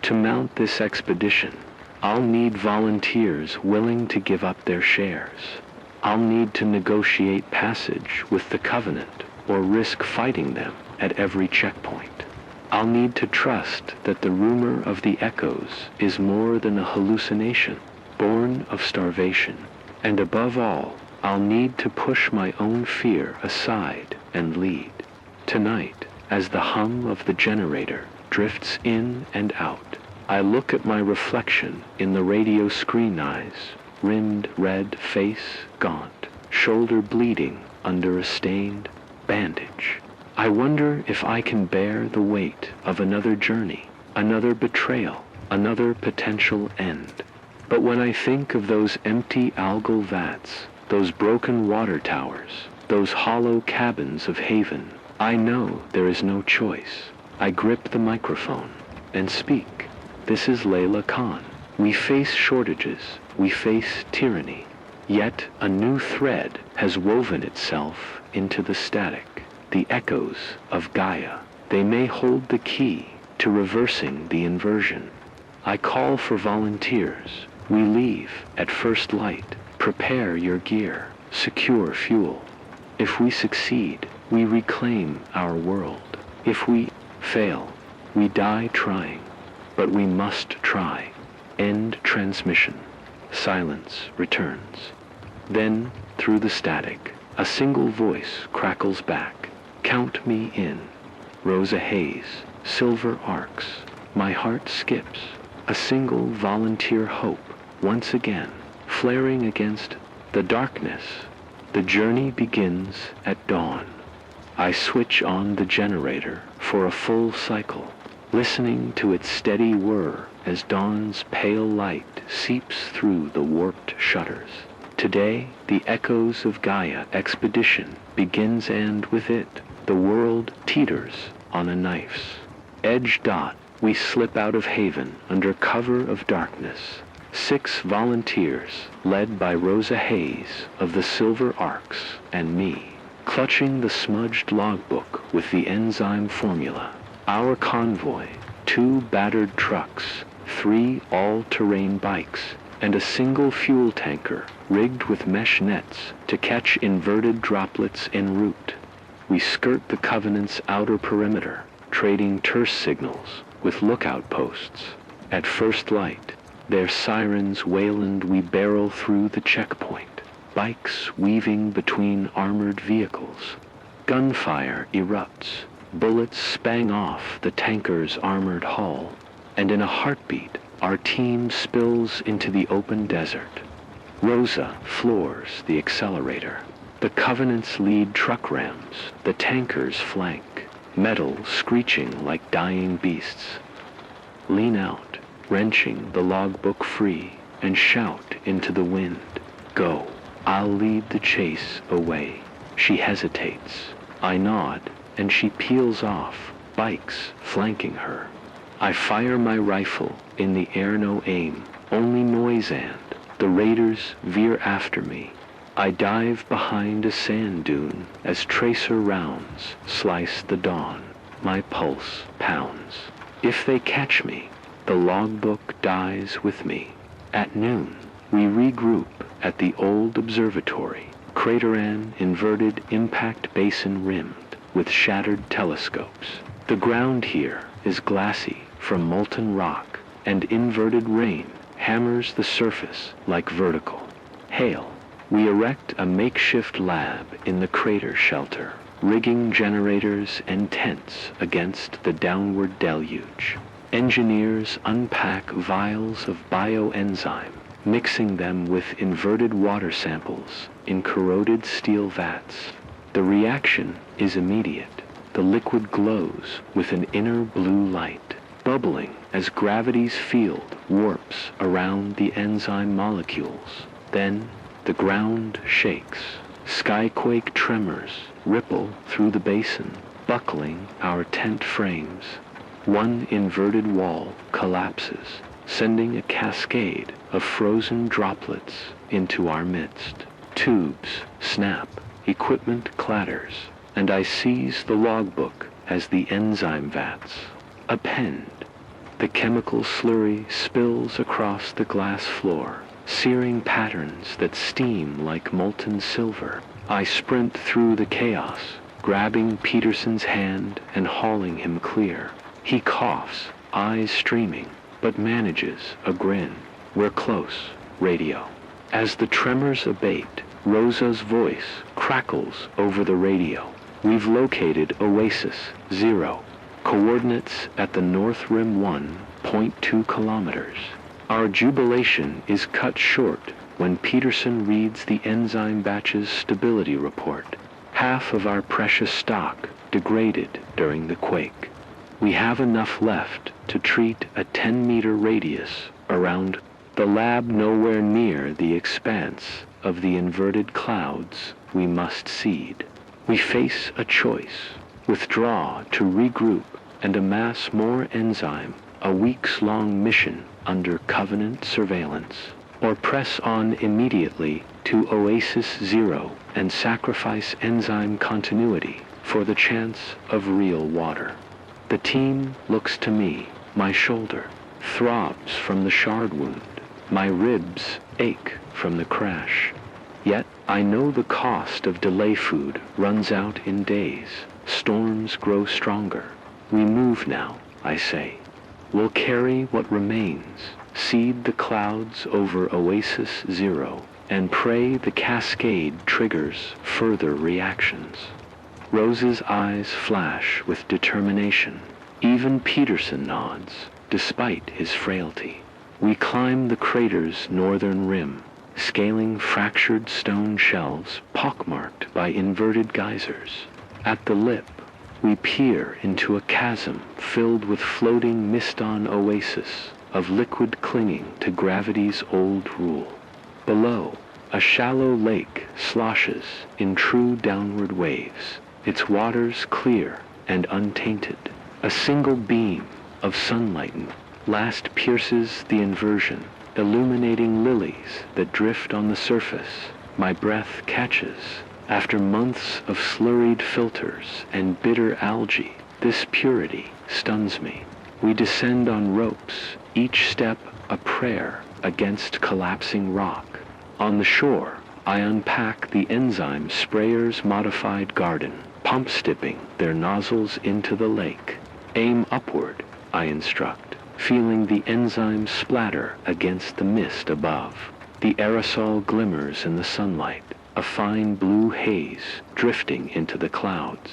To mount this expedition, I'll need volunteers willing to give up their shares. I'll need to negotiate passage with the Covenant or risk fighting them at every checkpoint. I'll need to trust that the rumor of the echoes is more than a hallucination, born of starvation. And above all, I'll need to push my own fear aside and lead. Tonight, as the hum of the generator drifts in and out. I look at my reflection in the radio screen eyes, rimmed red face gaunt, shoulder bleeding under a stained bandage. I wonder if I can bear the weight of another journey, another betrayal, another potential end. But when I think of those empty algal vats, those broken water towers, those hollow cabins of haven, I know there is no choice. I grip the microphone and speak. This is Layla Khan. We face shortages, we face tyranny, yet a new thread has woven itself into the static, the echoes of Gaia. They may hold the key to reversing the inversion. I call for volunteers. We leave at first light. Prepare your gear, secure fuel. If we succeed, we reclaim our world. If we fail, we die trying. But we must try. End transmission. Silence returns. Then, through the static, a single voice crackles back. Count me in. Rosa Hayes, silver arcs. My heart skips. A single volunteer hope, once again, flaring against the darkness. The journey begins at dawn. I switch on the generator for a full cycle, listening to its steady whir as dawn's pale light seeps through the warped shutters. Today, the echoes of Gaia expedition begins, and with it, the world teeters on a knife's edge dot. We slip out of haven under cover of darkness. 6 volunteers, led by Rosa Hayes of the Silver Arcs and me, clutching the smudged logbook with the enzyme formula. Our convoy, 2 battered trucks, 3 all-terrain bikes, and a single fuel tanker rigged with mesh nets to catch inverted droplets en route. We skirt the Covenant's outer perimeter, trading terse signals with lookout posts. At first light, their sirens wayland, we barrel through the checkpoint, bikes weaving between armored vehicles. Gunfire erupts, bullets spang off the tanker's armored hull, and in a heartbeat, our team spills into the open desert. Rosa floors the accelerator. The Covenant's lead truck rams the tanker's flank, metal screeching like dying beasts. Lean out, wrenching the logbook free, and shout into the wind. Go. I'll lead the chase away. She hesitates. I nod, and she peels off, bikes flanking her. I fire my rifle in the air, no aim, only noise, and the raiders veer after me. I dive behind a sand dune as tracer rounds slice the dawn. My pulse pounds. If they catch me, the logbook dies with me. At noon, we regroup at the old observatory, Crateran inverted impact basin rimmed with shattered telescopes. The ground here is glassy from molten rock, and inverted rain hammers the surface like vertical hail. We erect a makeshift lab in the crater shelter, rigging generators and tents against the downward deluge. Engineers unpack vials of bioenzyme, mixing them with inverted water samples in corroded steel vats. The reaction is immediate. The liquid glows with an inner blue light, bubbling as gravity's field warps around the enzyme molecules. Then the ground shakes. Skyquake tremors ripple through the basin, buckling our tent frames. One inverted wall collapses, sending a cascade of frozen droplets into our midst. Tubes snap, equipment clatters, and I seize the logbook as the enzyme vats append. The chemical slurry spills across the glass floor, searing patterns that steam like molten silver. I sprint through the chaos, grabbing Peterson's hand and hauling him clear. He coughs, eyes streaming, but manages a grin. We're close. Radio. As the tremors abate, Rosa's voice crackles over the radio. We've located Oasis 0. Coordinates at the North Rim 1.2 kilometers. Our jubilation is cut short when Peterson reads the enzyme batch's stability report. Half of our precious stock degraded during the quake. We have enough left to treat a 10-meter radius around the lab nowhere near the expanse of the inverted clouds we must seed. We face a choice: withdraw to regroup and amass more enzyme, a weeks-long mission under Covenant surveillance, or press on immediately to Oasis 0 and sacrifice enzyme continuity for the chance of real water. The team looks to me. My shoulder throbs from the shard wound. My ribs ache from the crash. Yet I know the cost of delay food runs out in days. Storms grow stronger. We move now, I say. We'll carry what remains, seed the clouds over Oasis 0, and pray the cascade triggers further reactions. Rose's eyes flash with determination. Even Peterson nods, despite his frailty. We climb the crater's northern rim, scaling fractured stone shelves pockmarked by inverted geysers. At the lip, we peer into a chasm filled with floating mist-on oasis of liquid clinging to gravity's old rule. Below, a shallow lake sloshes in true downward waves, its waters clear and untainted. A single beam of sunlight last pierces the inversion, illuminating lilies that drift on the surface. My breath catches. After months of slurried filters and bitter algae, this purity stuns me. We descend on ropes, each step a prayer against collapsing rock. On the shore, I unpack the enzyme sprayer's modified garden, pump-stipping their nozzles into the lake. Aim upward, I instruct, feeling the enzyme splatter against the mist above. The aerosol glimmers in the sunlight, a fine blue haze drifting into the clouds.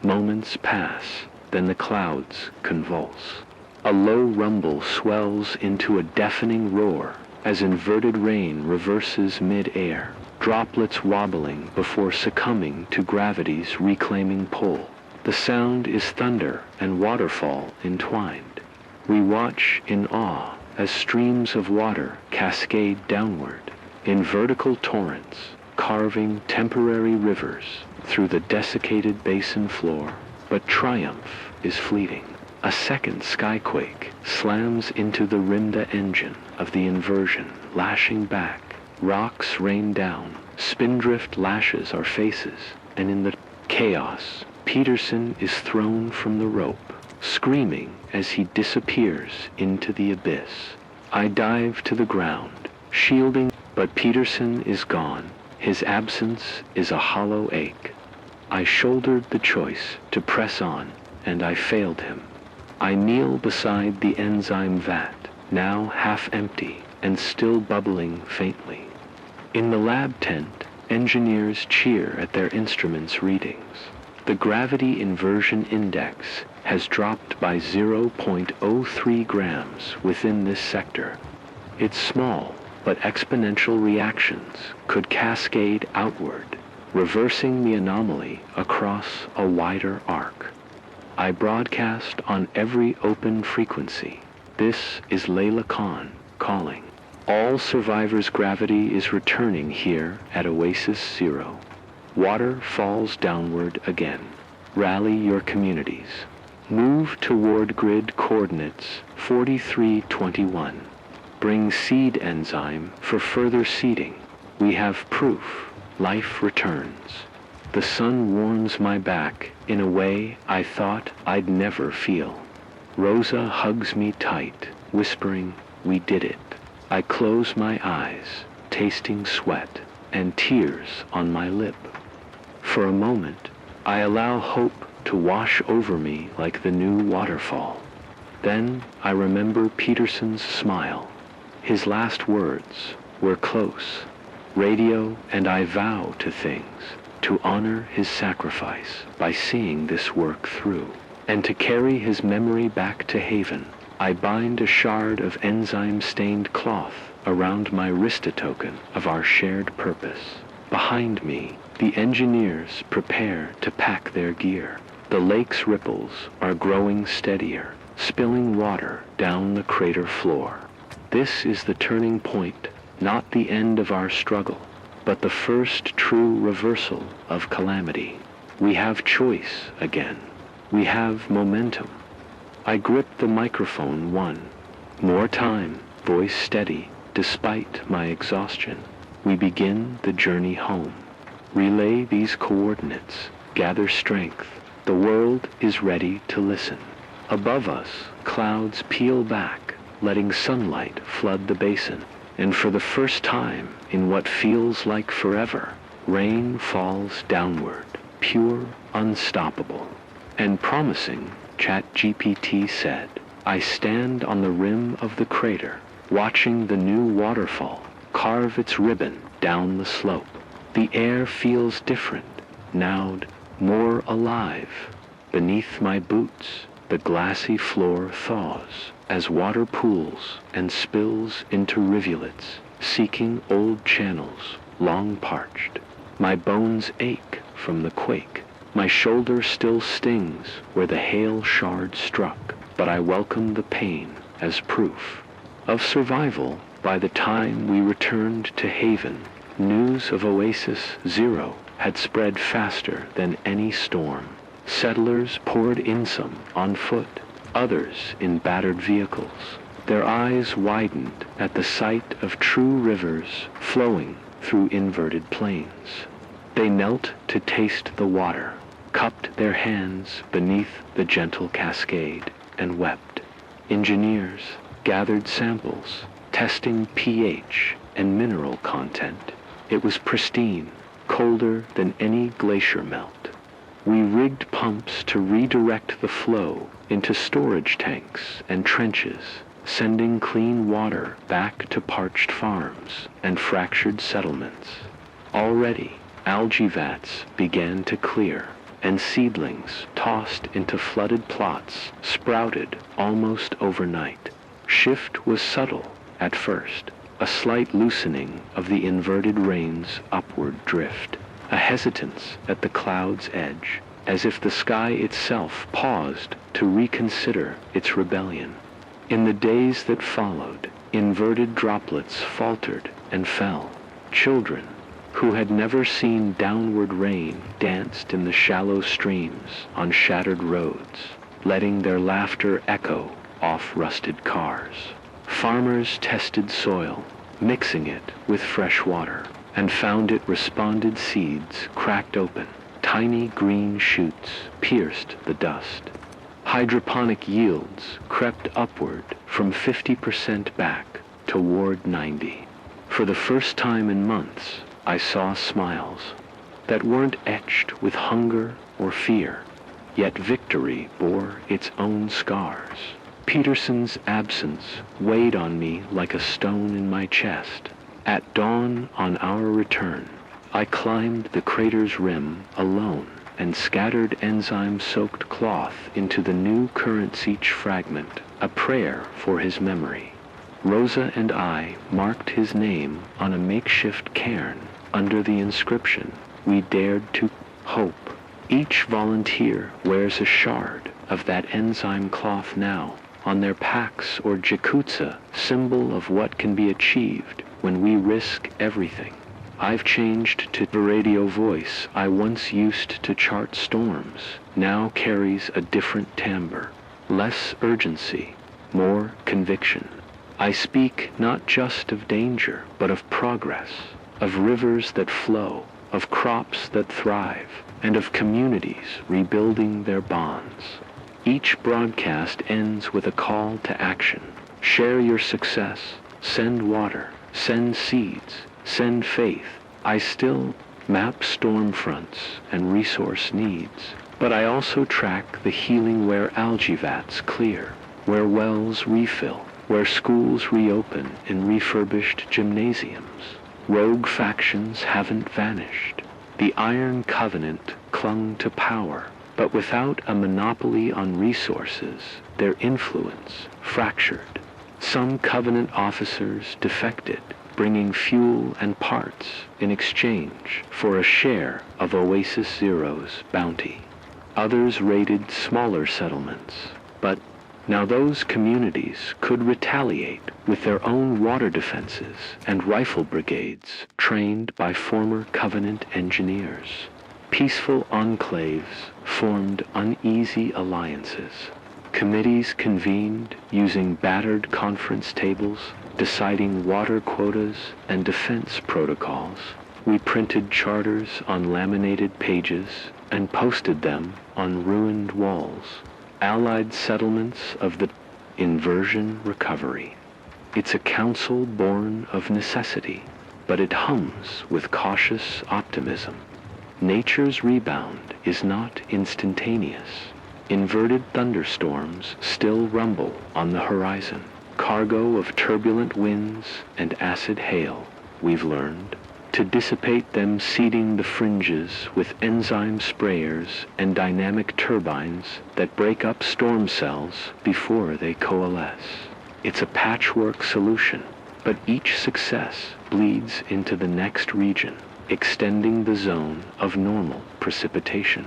Moments pass, then the clouds convulse. A low rumble swells into a deafening roar as inverted rain reverses mid-air, droplets wobbling before succumbing to gravity's reclaiming pull. The sound is thunder and waterfall entwined. We watch in awe as streams of water cascade downward in vertical torrents, carving temporary rivers through the desiccated basin floor. But triumph is fleeting. A second skyquake slams into the Rimda engine of the inversion, lashing back. Rocks rain down, spindrift lashes our faces, and in the chaos, Peterson is thrown from the rope, screaming as he disappears into the abyss. I dive to the ground, shielding, but Peterson is gone. His absence is a hollow ache. I shouldered the choice to press on, and I failed him. I kneel beside the enzyme vat, now half empty and still bubbling faintly. In the lab tent, engineers cheer at their instruments' readings. The gravity inversion index has dropped by 0.03 grams within this sector. Its small but exponential reactions could cascade outward, reversing the anomaly across a wider arc. I broadcast on every open frequency. This is Layla Khan calling. All survivors' gravity is returning here at Oasis 0. Water falls downward again. Rally your communities. Move toward grid coordinates 4321. Bring seed enzyme for further seeding. We have proof. Life returns. The sun warms my back in a way I thought I'd never feel. Rosa hugs me tight, whispering, "We did it." I close my eyes, tasting sweat and tears on my lip. For a moment, I allow hope to wash over me like the new waterfall. Then I remember Peterson's smile. His last words were close. Radio and I vow to things. to honor his sacrifice by seeing this work through, and to carry his memory back to Haven. I bind a shard of enzyme-stained cloth around my wrista token of our shared purpose. Behind me, the engineers prepare to pack their gear. The lake's ripples are growing steadier, spilling water down the crater floor. This is the turning point, not the end of our struggle, but the first true reversal of calamity. We have choice again. We have momentum. I grip the microphone one more time, voice steady, despite my exhaustion. We begin the journey home. Relay these coordinates, gather strength. The world is ready to listen. Above us, clouds peel back, letting sunlight flood the basin. And for the first time in what feels like forever, rain falls downward, pure, unstoppable. And promising, ChatGPT said, I stand on the rim of the crater, watching the new waterfall carve its ribbon down the slope. The air feels different, now more alive. Beneath my boots, the glassy floor thaws as water pools and spills into rivulets, seeking old channels long parched. My bones ache from the quake. My shoulder still stings where the hail shard struck, but I welcome the pain as proof of survival. By the time we returned to Haven, news of Oasis Zero had spread faster than any storm. Settlers poured in, some on foot, others in battered vehicles. Their eyes widened at the sight of true rivers flowing through inverted plains. They knelt to taste the water, cupped their hands beneath the gentle cascade, and wept. Engineers gathered samples, testing pH and mineral content. It was pristine, colder than any glacier melt. We rigged pumps to redirect the flow into storage tanks and trenches, sending clean water back to parched farms and fractured settlements. Already, algae vats began to clear, and seedlings tossed into flooded plots sprouted almost overnight. Shift was subtle at first, a slight loosening of the inverted rain's upward drift, a hesitance at the cloud's edge, as if the sky itself paused to reconsider its rebellion. In the days that followed, inverted droplets faltered and fell. Children, who had never seen downward rain, danced in the shallow streams on shattered roads, letting their laughter echo off rusted cars. Farmers tested soil, mixing it with fresh water, and found it responded. Seeds cracked open. Tiny green shoots pierced the dust. Hydroponic yields crept upward from 50% back toward 90%. For the first time in months, I saw smiles that weren't etched with hunger or fear, yet victory bore its own scars. Peterson's absence weighed on me like a stone in my chest. At dawn on our return, I climbed the crater's rim alone and scattered enzyme-soaked cloth into the new currents, each fragment a prayer for his memory. Rosa and I marked his name on a makeshift cairn under the inscription, "We dared to hope." Each volunteer wears a shard of that enzyme cloth now on their packs or jakutsa, symbol of what can be achieved when we risk everything. I've changed to the radio voice I once used to chart storms, now carries a different timbre, less urgency, more conviction. I speak not just of danger, but of progress, of rivers that flow, of crops that thrive, and of communities rebuilding their bonds. Each broadcast ends with a call to action. Share your success, send water, send seeds, send faith. I still map storm fronts and resource needs, but I also track the healing where algae vats clear, where wells refill, where schools reopen in refurbished gymnasiums. Rogue factions haven't vanished. The Iron Covenant clung to power, but without a monopoly on resources, their influence fractured. Some Covenant officers defected, bringing fuel and parts in exchange for a share of Oasis Zero's bounty. Others raided smaller settlements, but now those communities could retaliate with their own water defenses and rifle brigades trained by former Covenant engineers. Peaceful enclaves formed uneasy alliances. Committees convened using battered conference tables, deciding water quotas and defense protocols. We printed charters on laminated pages and posted them on ruined walls. Allied settlements of the inversion recovery. It's a council born of necessity, but it hums with cautious optimism. Nature's rebound is not instantaneous. Inverted thunderstorms still rumble on the horizon, cargo of turbulent winds and acid hail, we've learned. To dissipate them, seeding the fringes with enzyme sprayers and dynamic turbines that break up storm cells before they coalesce. It's a patchwork solution, but each success bleeds into the next region, extending the zone of normal precipitation.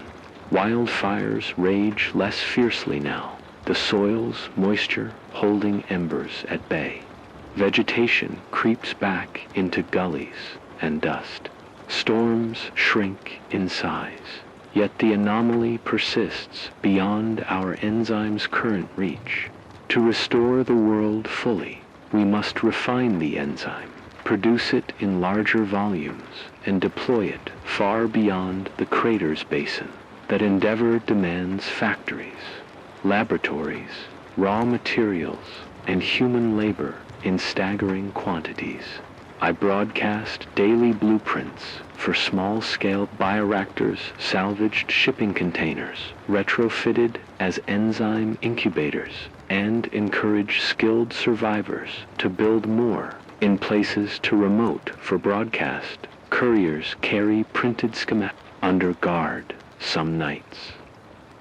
Wildfires rage less fiercely now, the soil's moisture holding embers at bay. Vegetation creeps back into gullies and dust. Storms shrink in size, yet the anomaly persists beyond our enzyme's current reach. To restore the world fully, we must refine the enzyme, produce it in larger volumes, and deploy it far beyond the crater's basin. That endeavor demands factories, laboratories, raw materials, and human labor in staggering quantities. I broadcast daily blueprints for small-scale bioreactors, salvaged shipping containers, retrofitted as enzyme incubators, and encourage skilled survivors to build more in places too remote for broadcast. Couriers carry printed schematics under guard some nights.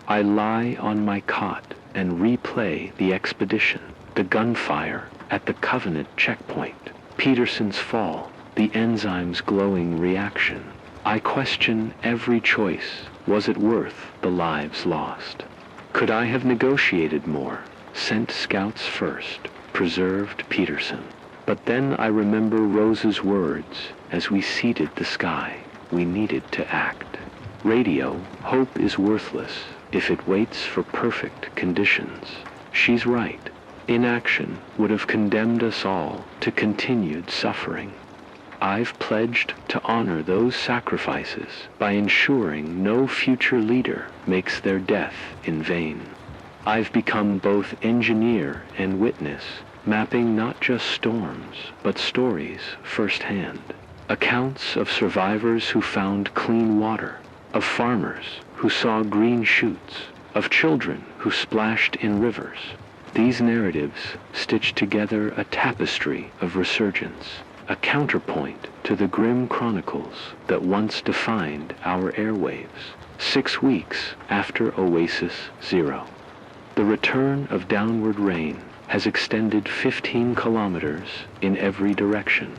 I lie on my cot and replay the expedition, the gunfire at the Covenant checkpoint, Peterson's fall, the enzyme's glowing reaction. I question every choice. Was it worth the lives lost? Could I have negotiated more, sent scouts first, preserved Peterson? But then I remember Rose's words as we seeded the sky. We needed to act. Radio, hope is worthless if it waits for perfect conditions. She's right. Inaction would have condemned us all to continued suffering. I've pledged to honor those sacrifices by ensuring no future leader makes their death in vain. I've become both engineer and witness, mapping not just storms, but stories firsthand. Accounts of survivors who found clean water, of farmers who saw green shoots, of children who splashed in rivers. These narratives stitch together a tapestry of resurgence, a counterpoint to the grim chronicles that once defined our airwaves. 6 weeks after Oasis Zero, the return of downward rain has extended 15 kilometers in every direction.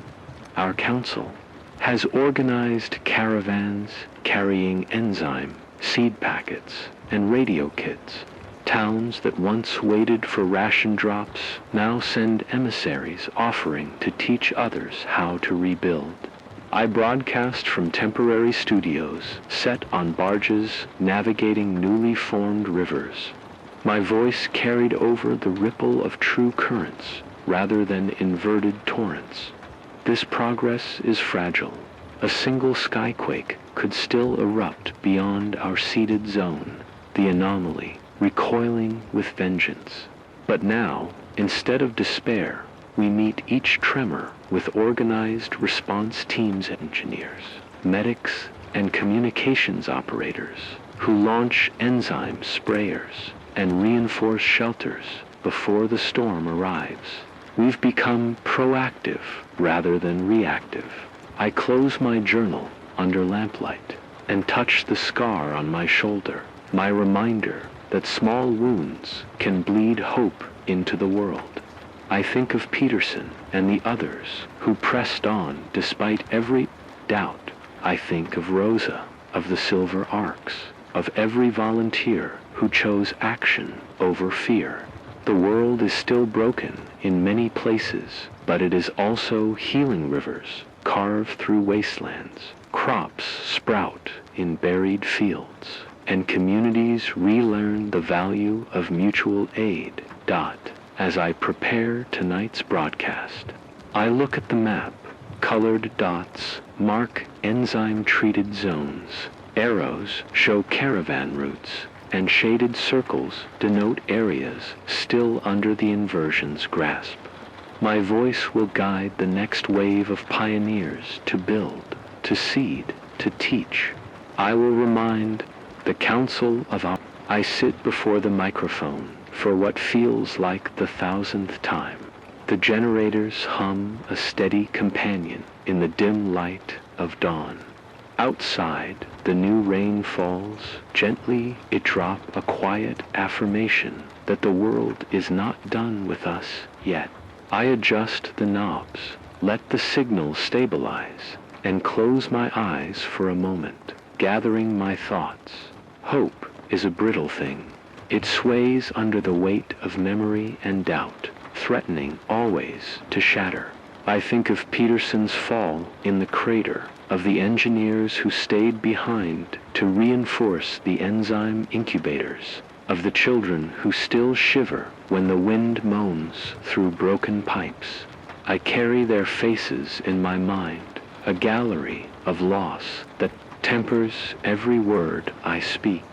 Our council has organized caravans carrying enzyme, seed packets, and radio kits. Towns that once waited for ration drops now send emissaries offering to teach others how to rebuild. I broadcast from temporary studios set on barges navigating newly formed rivers. My voice carried over the ripple of true currents rather than inverted torrents. This progress is fragile. A single skyquake could still erupt beyond our seeded zone, the anomaly recoiling with vengeance. But now, instead of despair, we meet each tremor with organized response teams engineers, medics, and communications operators who launch enzyme sprayers and reinforce shelters before the storm arrives. We've become proactive rather than reactive. I close my journal under lamplight, and touch the scar on my shoulder, my reminder that small wounds can bleed hope into the world. I think of Peterson and the others who pressed on despite every doubt. I think of Rosa, of the Silver Arcs, of every volunteer who chose action over fear. The world is still broken in many places, but it is also healing rivers carved through wastelands. Crops sprout in buried fields, and communities relearn the value of mutual aid. As I prepare tonight's broadcast, I look at the map. Colored dots mark enzyme-treated zones. Arrows show caravan routes, and shaded circles denote areas still under the inversion's grasp. My voice will guide the next wave of pioneers to build, to seed, to teach. I will remind the Council of our... I sit before the microphone for what feels like the 1,000th time. The generators hum a steady companion in the dim light of dawn. Outside, the new rain falls. Gently it drops a quiet affirmation that the world is not done with us yet. I adjust the knobs, let the signal stabilize, and close my eyes for a moment, gathering my thoughts. Hope is a brittle thing. It sways under the weight of memory and doubt, threatening always to shatter. I think of Peterson's fall in the crater, of the engineers who stayed behind to reinforce the enzyme incubators, of the children who still shiver when the wind moans through broken pipes. I carry their faces in my mind, a gallery of loss that tempers every word I speak.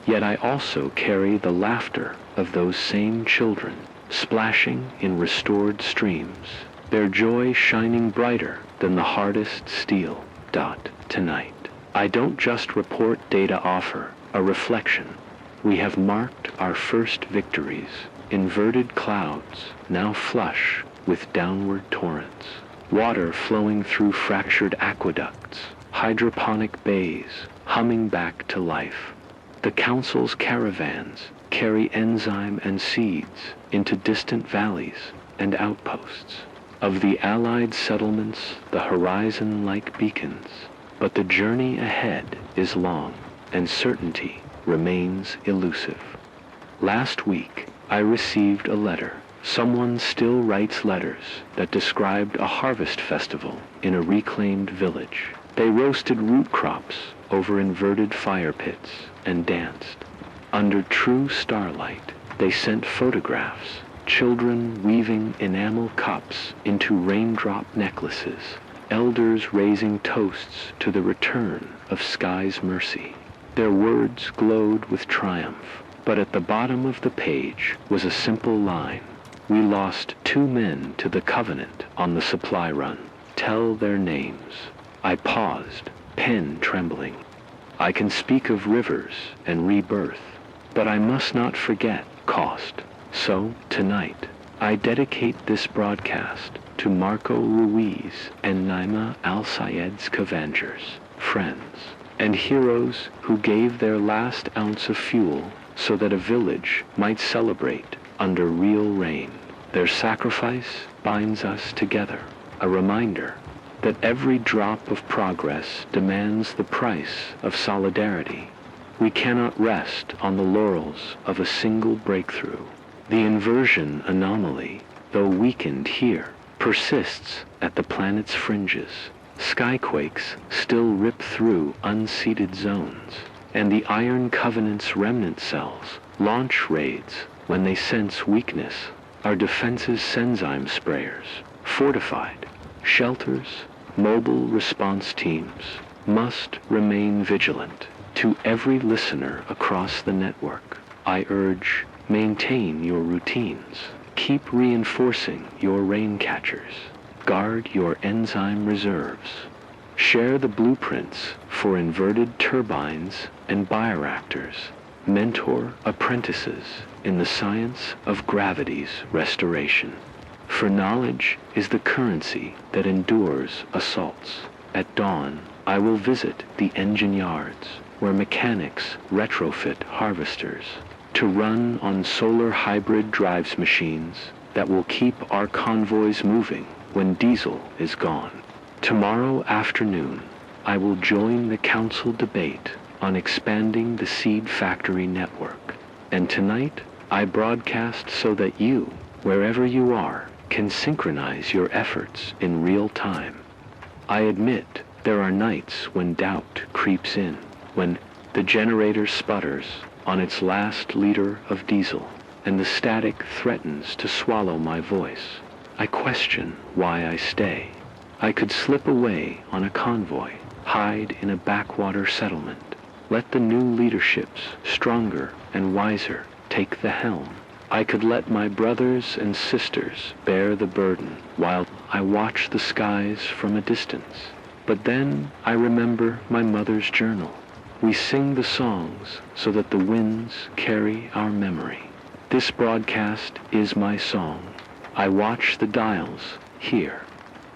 Yet I also carry the laughter of those same children, splashing in restored streams, their joy shining brighter than the hardest steel. Tonight, I don't just report data, offer a reflection. We have marked our first victories. Inverted clouds now flush with downward torrents, water flowing through fractured aqueducts, hydroponic bays humming back to life. The council's caravans carry enzyme and seeds into distant valleys and outposts. Of the Allied settlements, the horizon like beacons, but the journey ahead is long, and certainty remains elusive. Last week, I received a letter. Someone still writes letters that described a harvest festival in a reclaimed village. They roasted root crops over inverted fire pits and danced. Under true starlight, they sent photographs, children weaving enamel cups into raindrop necklaces, elders raising toasts to the return of sky's mercy. Their words glowed with triumph, but at the bottom of the page was a simple line. We lost 2 men to the Covenant on the supply run. Tell their names. I paused, pen trembling. I can speak of rivers and rebirth, but I must not forget cost. So, tonight, I dedicate this broadcast to Marco Ruiz and Naima Al-Sayed's Scavengers, friends, and heroes who gave their last ounce of fuel so that a village might celebrate under real rain. Their sacrifice binds us together, a reminder that every drop of progress demands the price of solidarity. We cannot rest on the laurels of a single breakthrough. The inversion anomaly, though weakened here, persists at the planet's fringes. Skyquakes still rip through unseeded zones, and the Iron Covenant's remnant cells launch raids when they sense weakness. Our defenses' enzyme sprayers, fortified, shelters, mobile response teams must remain vigilant. To every listener across the network, I urge, maintain your routines. Keep reinforcing your rain catchers. Guard your enzyme reserves. Share the blueprints for inverted turbines and bioreactors. Mentor apprentices in the science of gravity's restoration. For knowledge is the currency that endures assaults. At dawn, I will visit the engine yards where mechanics retrofit harvesters to run on solar hybrid drives machines that will keep our convoys moving when diesel is gone. Tomorrow afternoon, I will join the council debate on expanding the seed factory network. And tonight, I broadcast so that you, wherever you are, can synchronize your efforts in real time. I admit there are nights when doubt creeps in, when the generator sputters on its last liter of diesel, and the static threatens to swallow my voice. I question why I stay. I could slip away on a convoy, hide in a backwater settlement, let the new leaderships, stronger and wiser, take the helm. I could let my brothers and sisters bear the burden while I watch the skies from a distance. But then I remember my mother's journal. We sing the songs so that the winds carry our memory. This broadcast is my song. I watch the dials, hear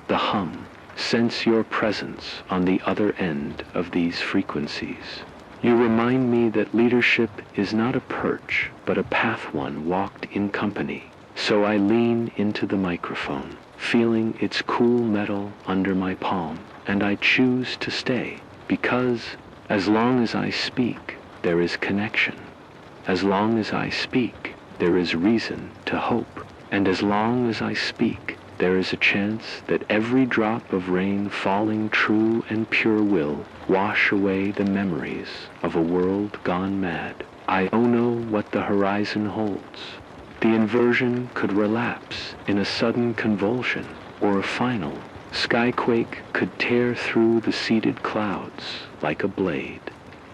the hum, sense your presence on the other end of these frequencies. You remind me that leadership is not a perch, but a path one walked in company. So I lean into the microphone, feeling its cool metal under my palm, and I choose to stay, because as long as I speak, there is connection. As long as I speak, there is reason to hope. And as long as I speak, there is a chance that every drop of rain falling true and pure will wash away the memories of a world gone mad. I don't know what the horizon holds. The inversion could relapse in a sudden convulsion, or a final skyquake could tear through the seeded clouds like a blade.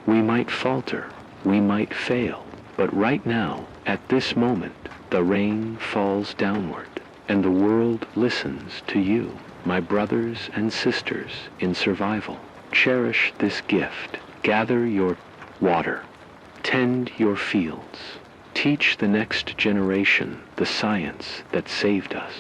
We might falter, we might fail, but right now, at this moment, the rain falls downward, and the world listens to you, my brothers and sisters in survival. Cherish this gift. Gather your water. Tend your fields. Teach the next generation the science that saved us.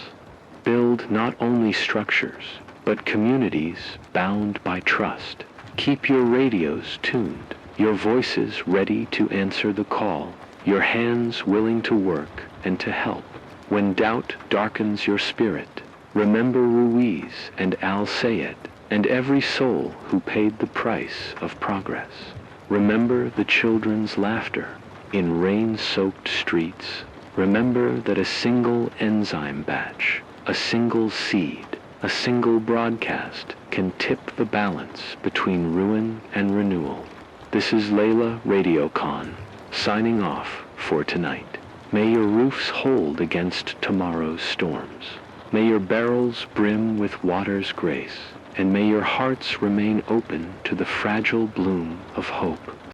Build not only structures, but communities bound by trust. Keep your radios tuned, your voices ready to answer the call, your hands willing to work and to help. When doubt darkens your spirit, remember Ruiz and Al Sayed and every soul who paid the price of progress. Remember the children's laughter in rain-soaked streets. Remember that a single enzyme batch, a single seed, a single broadcast can tip the balance between ruin and renewal. This is Layla Radiocon, signing off for tonight. May your roofs hold against tomorrow's storms. May your barrels brim with water's grace, and may your hearts remain open to the fragile bloom of hope.